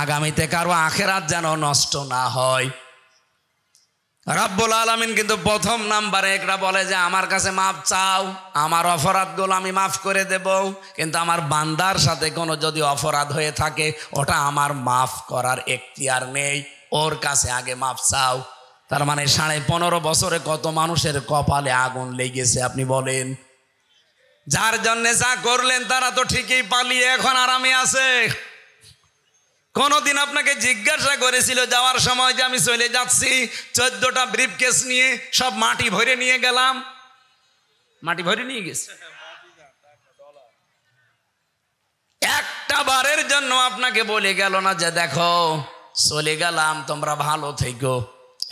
আগামীতে কারো আখেরাত যেন নষ্ট না হয়। রব্বুল আলামিন কিন্তু প্রথম নাম্বারে একটা বলে যে আমার কাছে মাফ চাও, আমার অপরাধগুলো আমি মাফ করে দেব, কিন্তু আমার বান্দার সাথে কোনো যদি অপরাধ হয়ে থাকে ওটা আমার মাফ করার এখতিয়ার নেই, ওর কাছে আগে মাফ চাও। তার মানে 15.5 বছরে কত মানুষের কপালে আগুন লেগেছে আপনি বলেন? যার জন্যে যা করলেন তারা তো ঠিকই পালিয়ে এখন আরামে আছে। কোনদিন আপনাকে জিজ্ঞাসা করেছিল যাওয়ার সময় যে আমি চলে যাচ্ছি, 14টা ব্রিফকেস নিয়ে সব মাটি ভরে নিয়ে গেলাম? মাটি ভরে নিয়ে গেছে। একটা বারের জন্য আপনাকে বলে গেল না যে দেখো চলে গেলাম, তোমরা ভালো থেকো।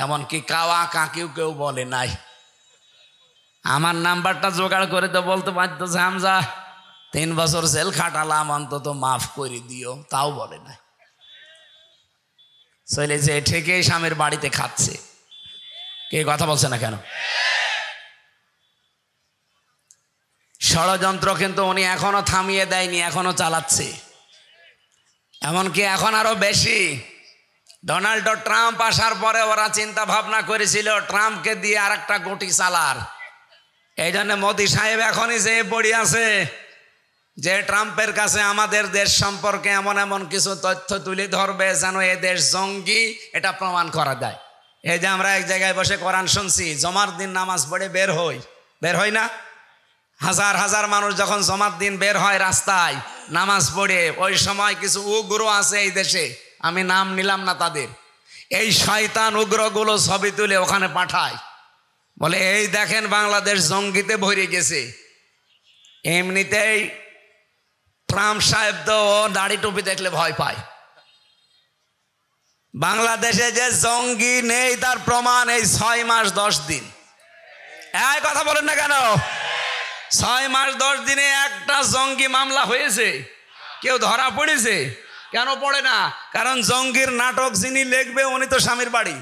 এমনকি কাওয়া কাকেও কেউ বলে নাই। আমার নাম্বারটা জোগাড় করে তো বলতে পারতো যে হামজা 3 বছর জেল খাটালাম, অন্তত মাফ করে দিও, তাও বলে নাই। চলে যে ঠিকই স্বামীর বাড়িতে খাচ্ছে। কে কথা বলছে না কেন? ষড়যন্ত্র কিন্তু উনি এখনো থামিয়ে দেয়নি, এখনো চালাচ্ছে। এমনকি এখন আরো বেশি। ডোনাল্ড ট্রাম্প আসার পরে ওরা চিন্তা ভাবনা করেছিল ট্রাম্পকে দিয়ে আরেকটা গুটি চালার। এই জন্য মোদি সাহেব এখনই যে পড়ে আছে যে ট্রাম্পের কাছে আমাদের দেশ সম্পর্কে এমন এমন কিছু তথ্য তুলে ধরবে যেন এ দেশ জঙ্গি, এটা প্রমাণ করা যায়। এই যে আমরা এক জায়গায় বসে কোরআন শুনছি, জমার দিন নামাজ পড়ে বের হই না? হাজার হাজার মানুষ যখন জমার দিন বের হয় রাস্তায় নামাজ পড়ে, ওই সময় কিছু উগ্র আছে এই দেশে, আমি নাম নিলাম না তাদের, এই শয়তান উগ্রগুলো ছবি তুলে ওখানে পাঠায়, বলে এই দেখেন বাংলাদেশ জঙ্গিতে ভরে গেছে। এমনিতেই ট্রাম্প সাহেব তো দাড়ি টুপি দেখলে ভয় পায়। বাংলাদেশে যে জঙ্গি নেই তার প্রমাণ এই 6 মাস 10 দিন। এই কথা বলেন না কেন? 6 মাস 10 দিনে একটা জঙ্গি মামলা হয়েছে? কেউ ধরা পড়েছে? কেন পড়ে না? কারণ জঙ্গির নাটক যিনি লিখবে উনি তো স্বামীর বাড়ি,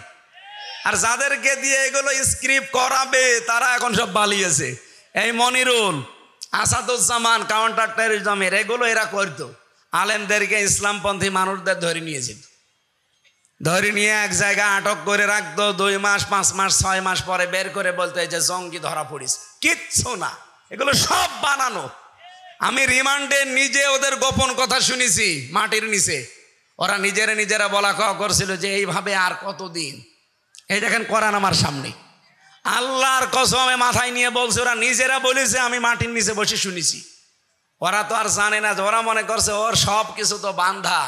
আর যাদেরকে দিয়ে এগুলো স্ক্রিপ্ট করাবে তারা এখন সব পালিয়েছে। এই মনিরুল, আসাদুজ্জামান, কাউন্টার টেররিজমের এগুলো এরা করতো। আলেমদেরকে ইসলামপন্থী মানুষদের ধরে নিয়েছিল, ধরে নিয়ে এক জায়গায় আটক করে রাখতো 2 মাস 5 মাস 6 মাস পরে বের করে বলতো এই যে জঙ্গি ধরা পড়িস। কিচ্ছু না, এগুলো সব বানানো। আমি রিমান্ডে নিজে ওদের গোপন কথা শুনেছি মাটির নিচে। ওরা নিজেরা বলা কওয়া করছিল যে এইভাবে আর কতদিন। এই দেখেন কোরআন আমার সামনে, আল্লাহর কসমে মাথায় নিয়ে বলছে, ওরা নিজেরা বলেছে, আমি মাটির নিচে বসে শুনেছি। ওরা তো আর জানে না, ওরা মনে করছে ওর সব কিছু তো বান্ধা,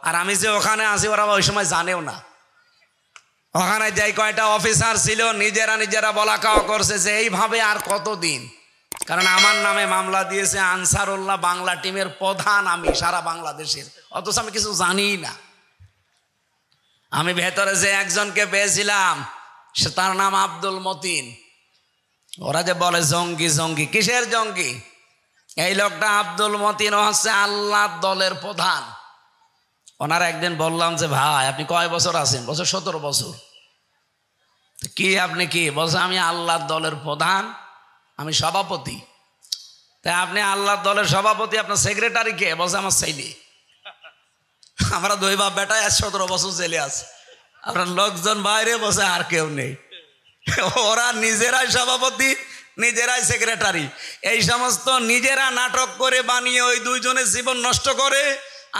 আর আমি যে ওখানে আছি ওরা ওই সময় জানেও না। ওখানে যাই কয়টা অফিসার ছিল নিজেরা বলা কওয়া করছে যে এইভাবে আর কতদিন। কারণ আমার নামে মামলা দিয়েছে আনসারুল্লাহ বাংলা টিমের প্রধান, আমি সারা বাংলাদেশের, অথচ আমি কিছু জানি না। আমি ভেতরে যে একজনকে পেয়েছিলাম সে তার নাম আব্দুল মতিন। ওরা যে বলে জঙ্গি জঙ্গি, কিসের জঙ্গি? এই লোকটা আব্দুল মতিন হচ্ছে আল্লাহর দলের প্রধান। ওনার একদিন বললাম যে ভাই আপনি কয় বছর আছেন? বছর 17 বছর। কি আপনি কি? বলছে আমি আল্লাহর দলের প্রধান, আমি সভাপতি। তাই আপনি আল্লাহর দলের সভাপতি, আপনার সেক্রেটারি কে? বলছে আমার ছেলে। আমরা 2 বাপ বেটায় 17 বছর জেলে আছে, আপনার লোকজন বাইরে বসে, আর কেউ নেই। ওরা নিজেরাই সভাপতি, নিজেরাই সেক্রেটারি, এই সমস্ত নিজেরা নাটক করে বানিয়ে ওই দুইজনের জীবন নষ্ট করে।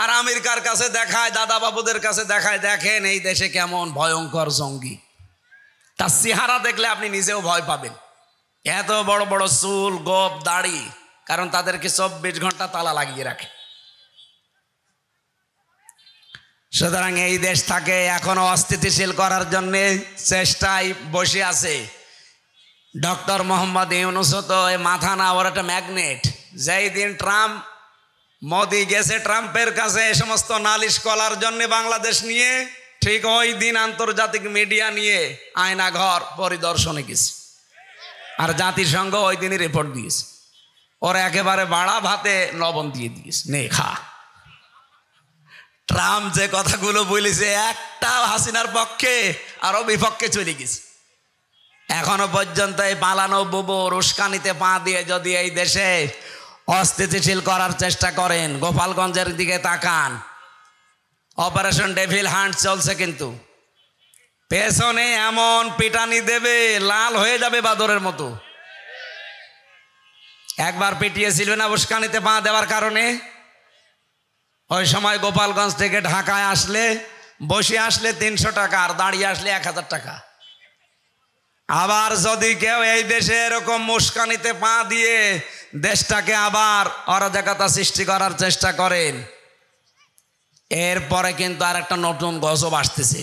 আর আমেরিকার কাছে দেখায়, দাদা বাবুদের কাছে দেখায়, দেখেন এই দেশে কেমন ভয়ঙ্কর জঙ্গি। তার চেহারা দেখলে আপনি নিজেও ভয় পাবেন। এত বড় বড় চুল, গোপ, দাড়ি, কারণ তাদেরকে 24 ঘন্টা তালা লাগিয়ে রাখে। সুতরাং এই দেশটাকে এখনো অস্থিতিশীল করার জন্য চেষ্টায় বসে আছে ডক্টর মোহাম্মদ ইউনূস। তো মাথা না, ওর একটা ম্যাগনেট। যেই দিন ট্রাম্প, মোদি গেছে ট্রাম্পের কাছে এ সমস্ত নালিশ করার জন্য বাংলাদেশ নিয়ে, ঠিক ওই দিন আন্তর্জাতিক মিডিয়া নিয়ে আয়না ঘর পরিদর্শনে গেছে। আর জাতিসংঘ ওই দিনই রিপোর্ট দিয়েছে। ওরা একেবারে বাড়া ভাতে লবণ দিয়ে দিয়েছে, নে খা। ট্রাম্প যে কথাগুলো বলেছে একটা হাসিনার পক্ষে আরো বিপক্ষে চলে গেছে। এখনো পর্যন্ত এই পালানো বুবুর উস্কানিতে পা দিয়ে যদি এই দেশে অস্থিতিশীল করার চেষ্টা করেন, গোপালগঞ্জের দিকে তাকান, অপারেশন ডেভিল হান্ট চলছে, কিন্তু পেছনে এমন পিটানি দেবে লাল হয়ে যাবে বাদরের মতো। একবার পিটিয়েছিল না উস্কানিতে পা দেওয়ার কারণে? ওই সময় গোপালগঞ্জ থেকে ঢাকায় আসলে, বসে আসলে 300 টাকা, আর দাঁড়িয়ে আসলে 1000 টাকা। আবার যদি কেউ এই দেশে এরকম মুস্কানিতে পা দিয়ে দেশটাকে আবার অরাজকতা সৃষ্টি করার চেষ্টা করেন, এরপরে কিন্তু আর একটা নতুন গজব আসতেছে।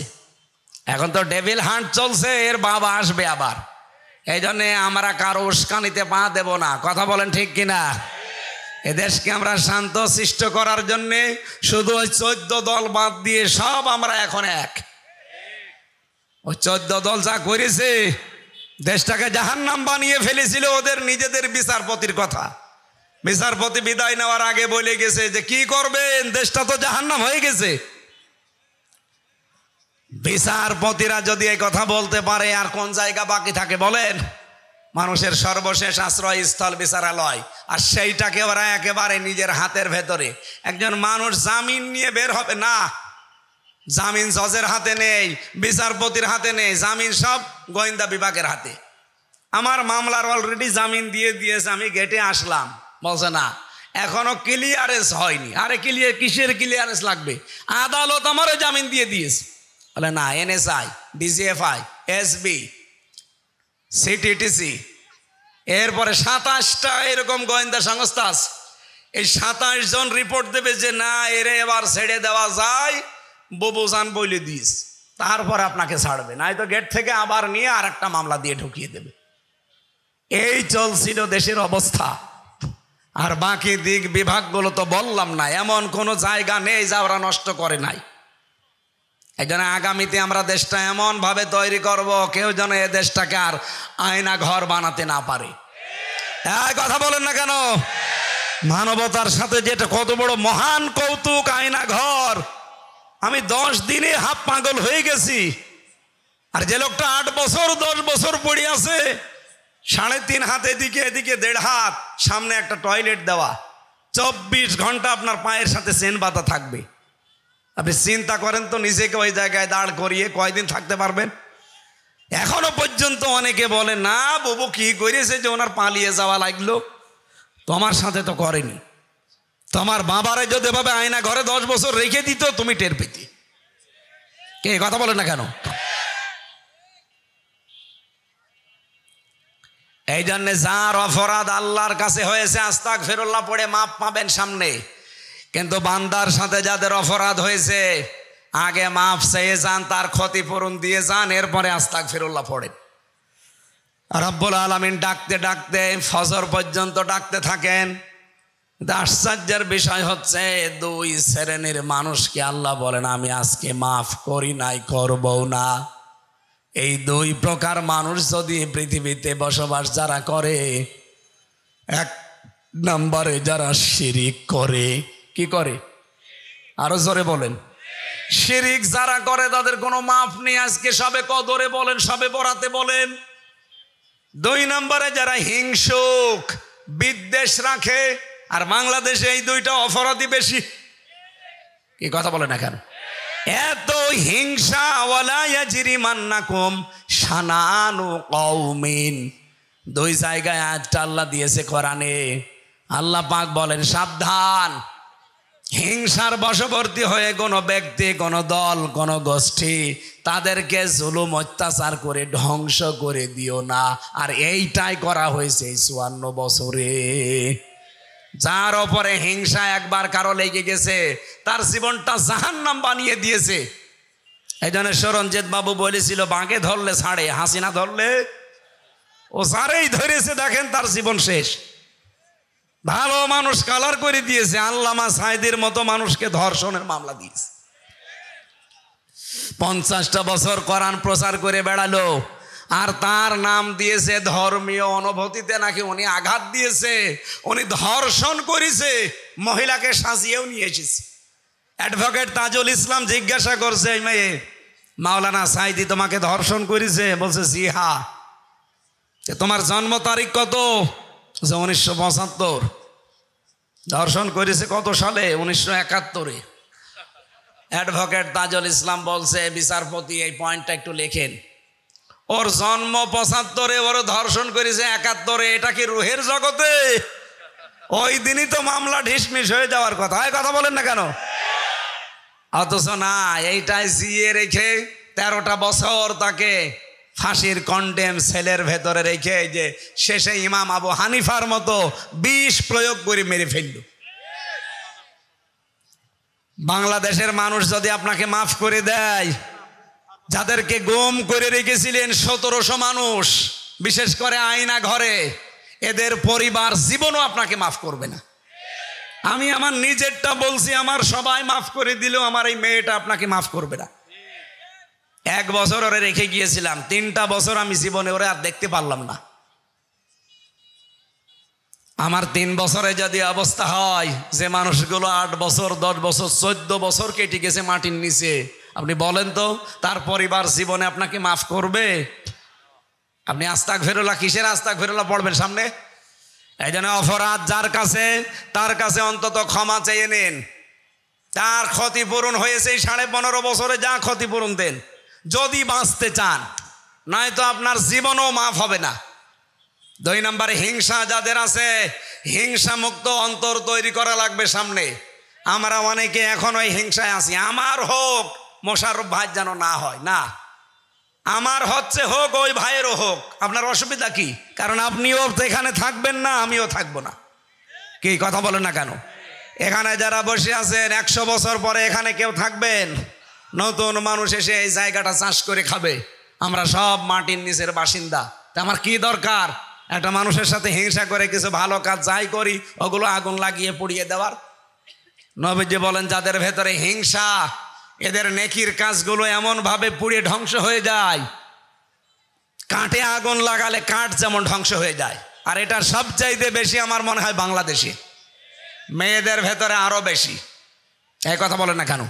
এখন তো ডেভিল হান্ট চলছে, এর বাবা আসবে আবার। এই জন্যে আমরা কারো উস্কানিতে পা দেব না। কথা বলেন ঠিক কিনা? এদেশকে আমরা শান্ত সৃষ্ট করার জন্যে শুধু ওই 14 দল বাদ দিয়ে সব আমরা এখন এক। ওই 14 দল যা করেছে, দেশটাকে জাহান্নাম বানিয়ে ফেলেছিল ওদের নিজেদের বিচারপতির কথা। বিচারপতি বিদায় নেওয়ার আগে বলে গেছে যে কি করবেন, দেশটা তো জাহান্নাম হয়ে গেছে। বিচারপতিরা যদি এই কথা বলতে পারে, আর কোন জায়গা বাকি থাকে বলেন? মানুষের সর্বশেষ আশ্রয়স্থল বিচারালয়, আর সেইটাকে ওরা একেবারে নিজের হাতের ভেতরে। একজন মানুষ জামিন নিয়ে বের হবে না, জামিন জজের হাতে নেই, বিচারপতির হাতে নেই, জামিন সব গোয়েন্দা বিভাগের হাতে। আমার মামলার অলরেডি জামিন দিয়ে দিয়েছে, আমি গেটে আসলাম। বলছে না এখনো ক্লিয়ারেন্স হয়নি। আরে কিসের ক্লিয়ারেন্স লাগবে? আদালত আমারও জামিন দিয়ে দিয়েছে। বলে না, এনএসআই, ডিজিএফআই, এসবি, সিটিটিসি, এরপরে 27টা এরকম গোয়েন্দা সংস্থা আছে। এই 27 জন রিপোর্ট দেবে যে না এরে এবার ছেড়ে দেওয়া যায়, বুবুজান বলে দিস, তারপর আপনাকে ছাড়বে, নাই তো গেট থেকে আবার নিয়ে আর একটা মামলা দিয়ে ঢুকিয়ে দেবে। এই চলছিল দেশের অবস্থা। আর বাকি দিক বিভাগগুলো তো বললাম না, এমন কোনো জায়গা নেই যা ওরা নষ্ট করে নাই। এই জন্য আগামীতে আমরা দেশটা এমন ভাবে তৈরি করব, কেউ যেন এ দেশটাকে আর আয়না ঘর বানাতে না পারে। কথা বলেন না কেন? মানবতার সাথে যেটা কত বড় মহান কৌতুক আয়না ঘর। আমি 10 দিনে হাফ পাগল হয়ে গেছি। আর যে লোকটা 8 বছর 10 বছর পড়ে আছে, 3.5 হাত এদিকে, এদিকে 1.5 হাত, সামনে একটা টয়লেট দেওয়া, 24 ঘন্টা আপনার পায়ের সাথে চেন বাঁধা থাকবে। আপনি চিন্তা করেন তো, নিজেকে ওই জায়গায় দাঁড় করিয়ে কয়দিন থাকতে পারবেন? এখনো পর্যন্ত অনেকে বলে না বাবু কি করেছে যে ওনার পালিয়ে যাওয়া লাগলো। তোমার সাথে তো করেনি। তোমার বাবারে যদি এভাবে আয়না ঘরে 10 বছর রেখে দিত, তুমি টের পেতে। কে কথা বলে না কেন? এই জন্যে যার অপরাধ আল্লাহর কাছে হয়েছে আস্তাগফিরুল্লাহ পড়ে মাপ পাবেন সামনে। কিন্তু বান্দার সাথে যাদের অপরাধ হয়েছে, আগে মাপ চেয়ে যান, তার ক্ষতিপূরণ দিয়ে যান, এরপরে আস্তাগফিরুল্লাহ পড়েন। রব্বুল আলামিন ডাকতে ডাকতে ফজর পর্যন্ত ডাকতে থাকেন। আশ্চর্যের বিষয় হচ্ছে দুই শ্রেণীর মানুষকে আল্লাহ বলেন আমি আজকে মাফ করি নাই, করবও না। এই দুই প্রকার মানুষ যদি পৃথিবীতে বসবাস যারা করে, এক নম্বরে যারা শিরিক করে। কি করে? আরো জোরে বলেন। শিরিক যারা করে তাদের কোনো মাফ নেই। আজকে সবে কদরে বলেন, সবে বরাতে বলেন। দুই নম্বরে যারা হিংসুক, বিদ্বেষ রাখে। আর বাংলাদেশে এই দুইটা অপরাধী বেশি। কি কথা বলে না কেন? এত হিংসা। ওয়ালা ইয়াজরিমান্নাকুম শানানু কওমিন, দুই জায়গায় আয়াতটা আল্লাহ দিয়েছে কোরআনে। আল্লাহ পাক বলেন সাবধান, হিংসার বশবর্তী হয়ে কোনো ব্যক্তি, কোনো দল, কোনো গোষ্ঠী তাদেরকে জুলুম অত্যাচার করে ধ্বংস করে দিও না। আর এইটাই করা হয়েছে এই 54 বছরে। যার ওপরে হিংসা একবার কারো লেগে গেছে তার জীবনটা জাহান্নাম বানিয়ে দিয়েছে। এই জন্য সরঞ্জিত বাবু বলেছিল বাঁকে ধরলে ছাড়ে, হাসিনা ধরলে ও সারেই ধরেছে। দেখেন তার জীবন শেষ। ভালো মানুষ কালার করে দিয়েছে। আল্লামা সাইদির মতো মানুষকে ধর্ষণের মামলা দিয়েছে। 50টা বছর কোরআন প্রচার করে বেড়ালো, আর তার নাম দিয়েছে ধর্মীয় অনুভূতিতে নাকি উনি আঘাত দিয়েছে, উনি ধর্ষণ করেছে। মহিলাকে সাজিয়েও নিয়ে এসেছে। অ্যাডভোকেট তাজুল ইসলাম জিজ্ঞাসা করছে এই মেয়ে, মাওলানা সাইদি তোমাকে ধর্ষণ করেছে? বলছে জি হ্যাঁ। তোমার জন্ম তারিখ কত? 1975। ধর্ষণ করেছে কত সালে? 1971-এ। অ্যাডভোকেট তাজুল ইসলাম বলছে বিচারপতি এই পয়েন্টটা একটু লেখেন। ওর জন্ম 75-এ, ওর ধর্ষণ করেছে 71-এ। এটা কি রুহের জগতে? ওই দিনই তো মামলা ঢিসমিস হয়ে যাওয়ার কথা। এই কথা বলেন না কেন? অথচ না, এইটাই জিয়ে রেখে 13টা বছর তাকে ফাঁসির কন্ডেম সেলের ভেতরে রেখে যে শেষে ইমাম আবু হানিফার মতো বিষ প্রয়োগ করে মেরে ফেলল। বাংলাদেশের মানুষ যদি আপনাকে মাফ করে দেয়, যাদেরকে গুম করে রেখেছিলেন 1700 মানুষ, বিশেষ করে আয়না ঘরে, এদের পরিবার জীবনও আপনাকে মাফ করবে না। আমি আমার নিজেরটা বলছি, আমার সবাই মাফ করে দিলেও আমার এই মেয়েটা আপনাকে মাফ করবে না। 1 বছর ওরে রেখে গিয়েছিলাম, 3টা বছর আমি জীবনে ওরে আর দেখতে পারলাম না। আমার 3 বছরে যদি অবস্থা হয় যে মানুষগুলো 8 বছর, 10 বছর, 14 বছর কেটে গেছে মাটির নিচে, আপনি বলেন তো তার পরিবার জীবনে আপনাকে মাফ করবে? আপনি আস্তাগফিরুল্লাহ, কিসের আস্তাগফিরুল্লাহ পড়বেন সামনে? এই জন্য অপরাধ যার কাছে, তার কাছে অন্তত ক্ষমা চেয়ে নিন। তার ক্ষতিপূরণ হয়েছে 15.5 বছরে, যা ক্ষতিপূরণ দেন যদি বাঁচতে চান, নয়তো আপনার জীবনও মাফ হবে না। 2 নম্বরে হিংসা যাদের আছে, হিংসা মুক্ত অন্তর তৈরি করা লাগবে সামনে। আমরা অনেকে এখন ওই হিংসায় আছি, আমার হোক, মোশাররফ ভাই যেন না হয়, না আমার হচ্ছে হোক, ওই ভাইয়েরও হোক। আপনার অসুবিধা কি? কারণ আপনিও এখানে থাকবেন না, আমিও থাকবো না। কি কথা বলেন না কেন? এখানে যারা বসে আছেন 100 বছর পরে এখানে কেউ থাকবেন? নতুন মানুষ এসে এই জায়গাটা চাষ করে খাবে। আমরা সব মাটির নিচের বাসিন্দা। তা আমার কি দরকার একটা মানুষের সাথে হিংসা করে কিছু ভালো কাজ যাই করি ওগুলো আগুন লাগিয়ে পুড়িয়ে দেওয়ার? নবীজি বলেন যাদের ভেতরে হিংসা, এদের নেকির কাজগুলো এমনভাবে পুড়িয়ে ধ্বংস হয়ে যায়, কাঠে আগুন লাগালে কাঠ যেমন ধ্বংস হয়ে যায়। আর এটার সবচাইতে বেশি আমার মনে হয় বাংলাদেশে, মেয়েদের ভেতরে আরো বেশি। এই কথা বলেন না কেন?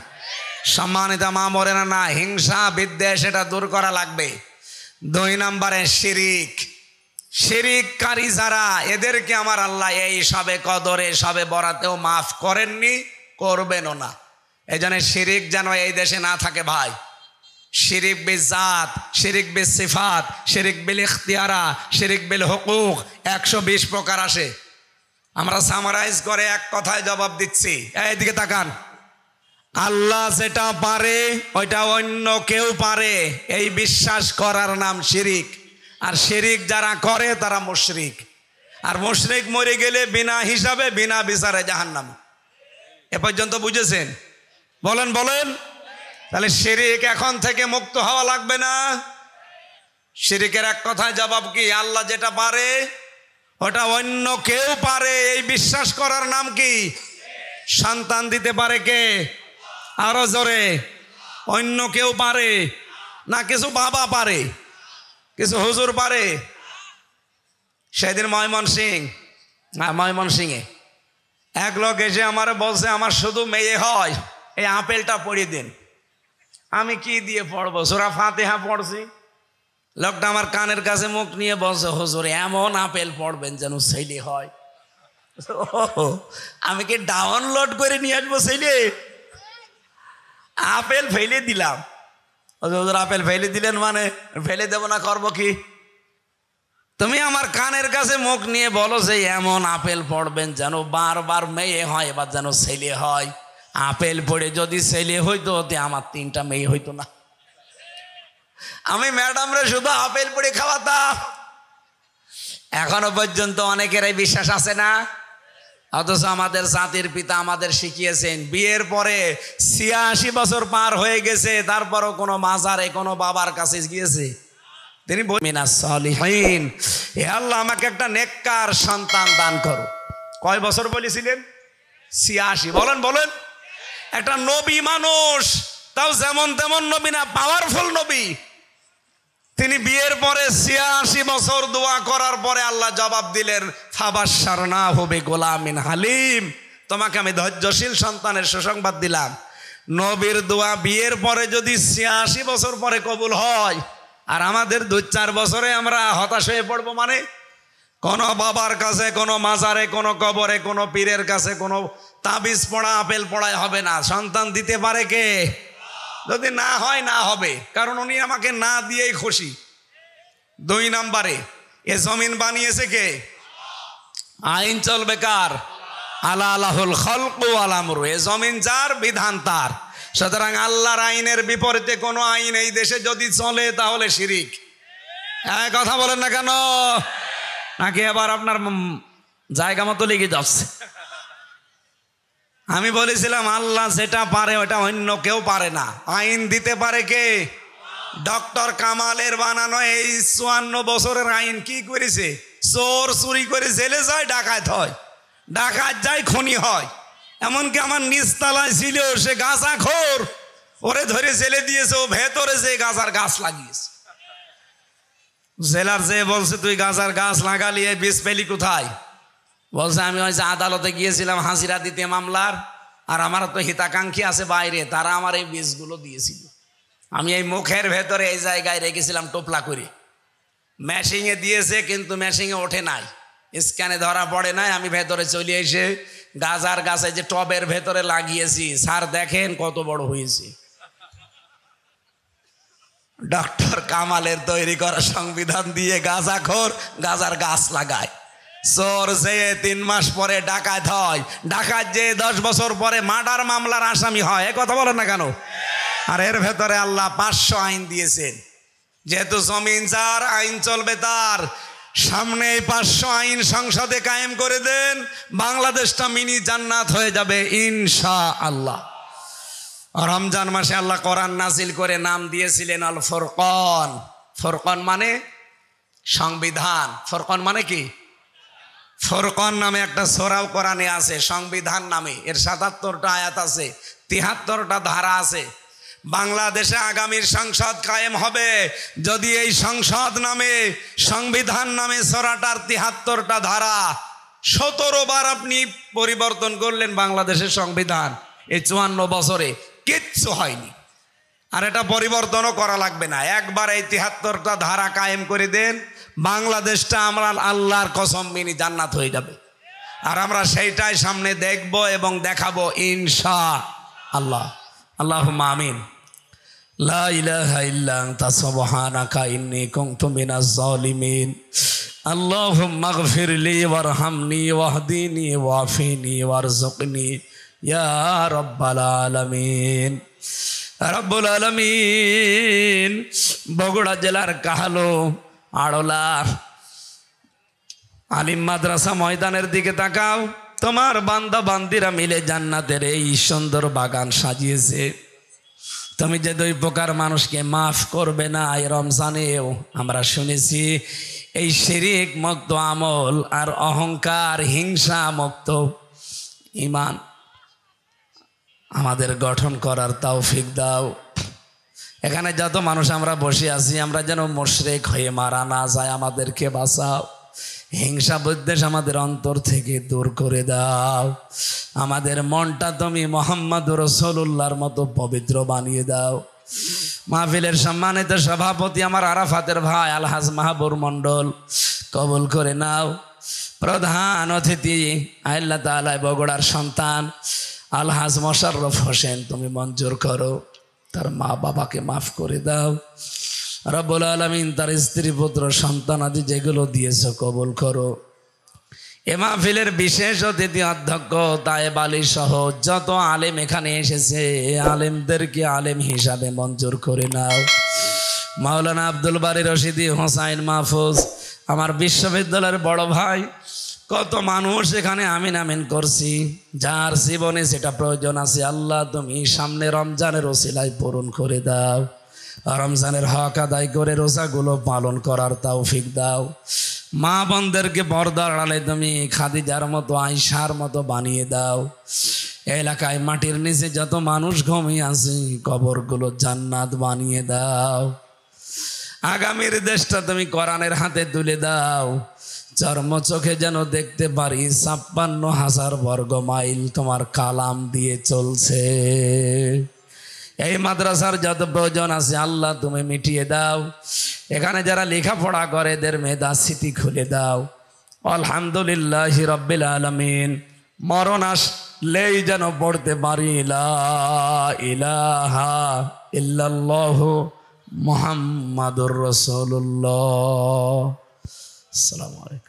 সম্মানিত মা মরে না, হিংসা বিদ্বেষ এটা দূর করা লাগবে। 2 নম্বরে শিরিক, শিরিককারী যারা, এদেরকে আমার আল্লাহ এই সবে কদরে, সবে বরাতেও মাফ করেননি, করবেনও না। এই জন্য শিরিক যেন এই দেশে না থাকে ভাই। শিরিক বিল জাত, শিরিক বিল সিফাত, শিরিক বিল ইখতিয়ারা, শিরিক বিল হুকুক, 120 প্রকার আসে। আমরা সামারাইজ করে এক কথায় জবাব দিচ্ছি। এইদিকে তাকান। আল্লাহ যেটা পারে ওইটা অন্য কেউ পারে, এই বিশ্বাস করার নাম শিরিক। আর শিরিক যারা করে তারা মুশরিক। আর মুশরিক মরে গেলে বিনা হিসাবে, বিনা বিচারে জাহান্নাম। এ পর্যন্ত বুঝেছেন? বলেন বলেন। তাহলে শিরিক এখন থেকে মুক্ত হওয়া লাগবে না? শিরকের এক কথায় জবাব কি? আল্লাহ যেটা পারে ওটা অন্য কেউ পারে, এই বিশ্বাস করার নাম কি? সন্তান দিতে পারে কে? আরো জোরে। অন্য কেউ পারে না, কিছু বাবা পারে, কিছু হুজুর পারে। সেদিন ময়মনসিংহে এক লোক এসে আমার বলছে আমার শুধু মেয়ে হয়, এই আপেলটা পড়িয়ে দিন। আমি কি দিয়ে পড়বো? সূরা ফাতিহা পড়ছি। লোকটা আমার কানের কাছে মুখ নিয়ে বলছে, হুজুর এমন আপেল পড়বেন যেন ছেলে হয়। আমি কি ডাউনলোড করে নিয়ে আসবো ছেলে? আপেল ফেলে দিলাম। হুজুর আপেল ফেলে দিলেন মানে? ফেলে দেবো না, করবো কি? তুমি আমার কানের কাছে মুখ নিয়ে বলো যে এমন আপেল পড়বেন যেন বারবার মেয়ে হয়, এবার যেন ছেলে হয়। আপেল পড়ে যদি ছেলে হইতো আমার 3টা মেয়ে হইতো না। আমি ম্যাডামরে শুধু আপেল পড়ে খাওয়াতাম। এখনো পর্যন্ত অনেকেরই বিশ্বাস আছে না। অথচ আমাদের জাতির পিতা আমাদের শিখিয়েছেন, বিয়ের পরে 86 বছর পার হয়ে গেছে, তারপরও কোনো মাজারে কোনো বাবার কাছে গিয়েছে? তিনি মিনাস সালিহিন, হে আল্লাহ আমাকে একটা নেককার সন্তান দান করো। কয় বছর বলেছিলেন? 86। বলেন বলেন। একটা নবী মানুষ, তাও যেমন তেমন নবী না, পাওয়ারফুল নবী। তিনি বিয়ের পরে 86 বছর দোয়া করার পরে আল্লাহ জবাব দিলেন, ফাবাশশারনাহু বিগুলামিন হালিম, তোমাকে আমি ধৈর্যশীল সন্তানের সুসংবাদ দিলাম। নবীর দোয়া বিয়ের পরে যদি 86 বছর পরে কবুল হয়, আর আমাদের 2-4 বছরে আমরা হতাশ হয়ে পড়বো মানে? কোনো বাবার কাছে, কোনো মাজারে, কোনো কবরে, কোনো পীরের কাছে কোনো তাবিজ পড়া, আপেল পড়ায় হবে না। সন্তান দিতে পারে কে? যদি না হয় না হবে, কারণ উনি আমাকে না দিয়েই খুশি। 2 নম্বরে, এ জমিন বানিয়েছে কে? আইন চলবে কার? আলা আলাহুল খালকু ওয়াল আমরু, এ জমিন যার, বিধান তার। সুতরাং আল্লাহর আইনের বিপরীতে কোনো আইন এই দেশে যদি চলে তাহলে শিরিক। কথা বলেন না কেন? নাকি আবার আপনার জায়গা মতো লেগে যাচ্ছে? আমি বলেছিলাম আল্লাহ যেটা পারে ওটা অন্য কেউ পারে না। আইন দিতে পারে কে? ডক্টর কামালের বানানো এই 54 বছরের আইন কি করেছে? চোর চুরি করে জেলে যায়, ডাকাত হয়, ডাকাত যায়, খুনি হয়। এমনকি আমার নিচতলায় ছিল সে গাঁজাখোর, ওরে ধরে জেলে দিয়েছে, ও ভেতরে যে গাঁজার গাছ লাগিয়েছে। জেলার যে বলছে তুই গাঁজার গাছ লাগালি, এই বীজ পেলি কোথায়? বলছে আমি হয়তো আদালতে গিয়েছিলাম হাজিরা দিতে মামলার, আর আমার তো হিতাকাঙ্ক্ষী আছে বাইরে, তারা আমার এই বীজগুলো দিয়েছিল। আমি এই মুখের ভেতরে এই জায়গায় রেখেছিলাম টোপলা করে। মেশিনে দিয়েছে কিন্তু মেশিনে ওঠে নাই, স্ক্যানে ধরা পড়ে নাই। আমি ভেতরে চলে এসে গাজার গাছে যে টবের ভেতরে লাগিয়েছি, স্যার দেখেন কত বড় হয়েছে। ডক্টর কামালের তৈরি করা সংবিধান দিয়ে গাঁজাখোর গাজার গাছ লাগায়। চোর যে 3 মাস পরে ডাকাত হয়, ডাকাত যে 10 বছর পরে মার্ডার মামলার আসামি হয়। এ কথা বলেন না কেন? আর এর ভেতরে আল্লাহ 500 আইন দিয়েছেন। যেহেতু জমিন যার, আইন চলবে তার। সামনে 500 আইন সংসদে কায়েম করে দেন, বাংলাদেশটা মিনি জান্নাত হয়ে যাবে ইনশাআল্লাহ। রমজান মাসে আল্লাহ কোরআন নাজিল করে নাম দিয়েছিলেন আল ফুরকান। ফুরকান মানে সংবিধান। ফুরকান মানে কি? ফুরকান নামে একটা সূরাও কোরআনে আছে, সংবিধান নামে। এর 77টা আয়াত আছে, 73টা ধারা আছে। বাংলাদেশে আগামীর সংসদ কায়েম হবে যদি এই সংসদ নামে, সংবিধান নামে সূরাটার 73টা ধারা 17 বার আপনি পরিবর্তন করলেন বাংলাদেশের সংবিধান, এই 54 বছরে কিচ্ছু হয়নি। আর এটা পরিবর্তনও করা লাগবে না, একবার এই 73টা ধারা কায়েম করে দেন, বাংলাদেশটা আমরা আল্লাহর কসম মিনি জান্নাত হয়ে যাবে। আর আমরা সেইটাই সামনে দেখব এবং দেখাবো ইনশাআল্লাহ। আল্লাহুম্মা আমিন। লা ইলাহা ইল্লা আনতা সুবহানাকা ইন্নী কুনতু মিনাজ জালিমিন। আল্লাহুম্মা গফিরলি ওয়ারহামনি ওয়াহদিনি ওয়াফিনি ওয়ারযুকনি ইয়া রাব্বাল আলামিন। রব্বুল আলামিন, বগুড়া জেলার কাহালো আড়লা আলিম মাদ্রাসা ময়দানের দিকে তাকাও। তোমার বান্দা বান্দিরা মিলে জান্নাতের এই সুন্দর বাগান সাজিয়েছে। তুমি যে 2 প্রকার মানুষকে মাফ করবে না এই রমজানেও আমরা শুনেছি, এই শিরিক মুক্ত আমল আর অহংকার হিংসা মুক্ত ঈমান আমাদের গঠন করার তৌফিক দাও। এখানে যত মানুষ আমরা বসে আছি, আমরা যেন মুশরিক হয়ে মারা না যায়, আমাদেরকে বাঁচাও। হিংসা বিদ্বেষ আমাদের অন্তর থেকে দূর করে দাও। আমাদের মনটা তুমি মুহাম্মদুর রাসূলুল্লাহর মতো পবিত্র বানিয়ে দাও। মাহফিলের সম্মানিত সভাপতি আমার আরাফাতের ভাই আলহাজ মাহবুর মণ্ডল কবুল করে নাও। প্রধান অতিথি আল্লাহ তাআলা বগুড়ার সন্তান আলহাজ মোশাররফ হোসেন তুমি মঞ্জুর করো, তার মা বাবাকে মাফ করে দাও। রব্বুল আলামিন তার স্ত্রী পুত্র সন্তান আদি যেগুলো দিয়েছো কবুল করো। এ মাহফিলের বিশেষ অতিথি অধ্যক্ষ তায়েব আলী সহ যত আলেম এখানে এসেছে, আলেমদেরকে আলেম হিসাবে মঞ্জুর করে নাও। মাওলানা আব্দুল বারী রশিদি, হোসাইন মাহফুজ, আমার বিশ্ববিদ্যালয়ের বড় ভাই, কত মানুষ এখানে আমিন আমিন করছি, যার জীবনে সেটা প্রয়োজন আছে আল্লাহ তুমি সামনে রমজানের ওসিলায় পূরণ করে দাও। রমজানের হক আদায় করে রোজাগুলো পালন করার তৌফিক দাও। মা বোনদেরকে পর্দার আড়ালে তুমি খাদিজার মতো আয়েশার মতো বানিয়ে দাও। এলাকায় মাটির নিচে যত মানুষ ঘুমিয়ে আছে কবরগুলো জান্নাত বানিয়ে দাও। আগামীর দেশটা তুমি কোরআনের হাতে তুলে দাও। চর্ম চোখে যেন দেখতে পারি 56,000 বর্গ মাইল তোমার কালাম দিয়ে চলছে। এই মাদ্রাসার যত প্রয়োজন আছে আল্লাহ তুমি মিটিয়ে দাও। এখানে যারা লেখাপড়া করে এদের মেধা স্মৃতি খুলে দাও। আলহামদুলিল্লাহি রাব্বিল আলামিন। মরণ আসলেই যেন পড়তে পারি লা ইলাহা ইল্লাল্লাহু মুহাম্মাদুর রাসূলুল্লাহ। আসসালামু আলাইকুম।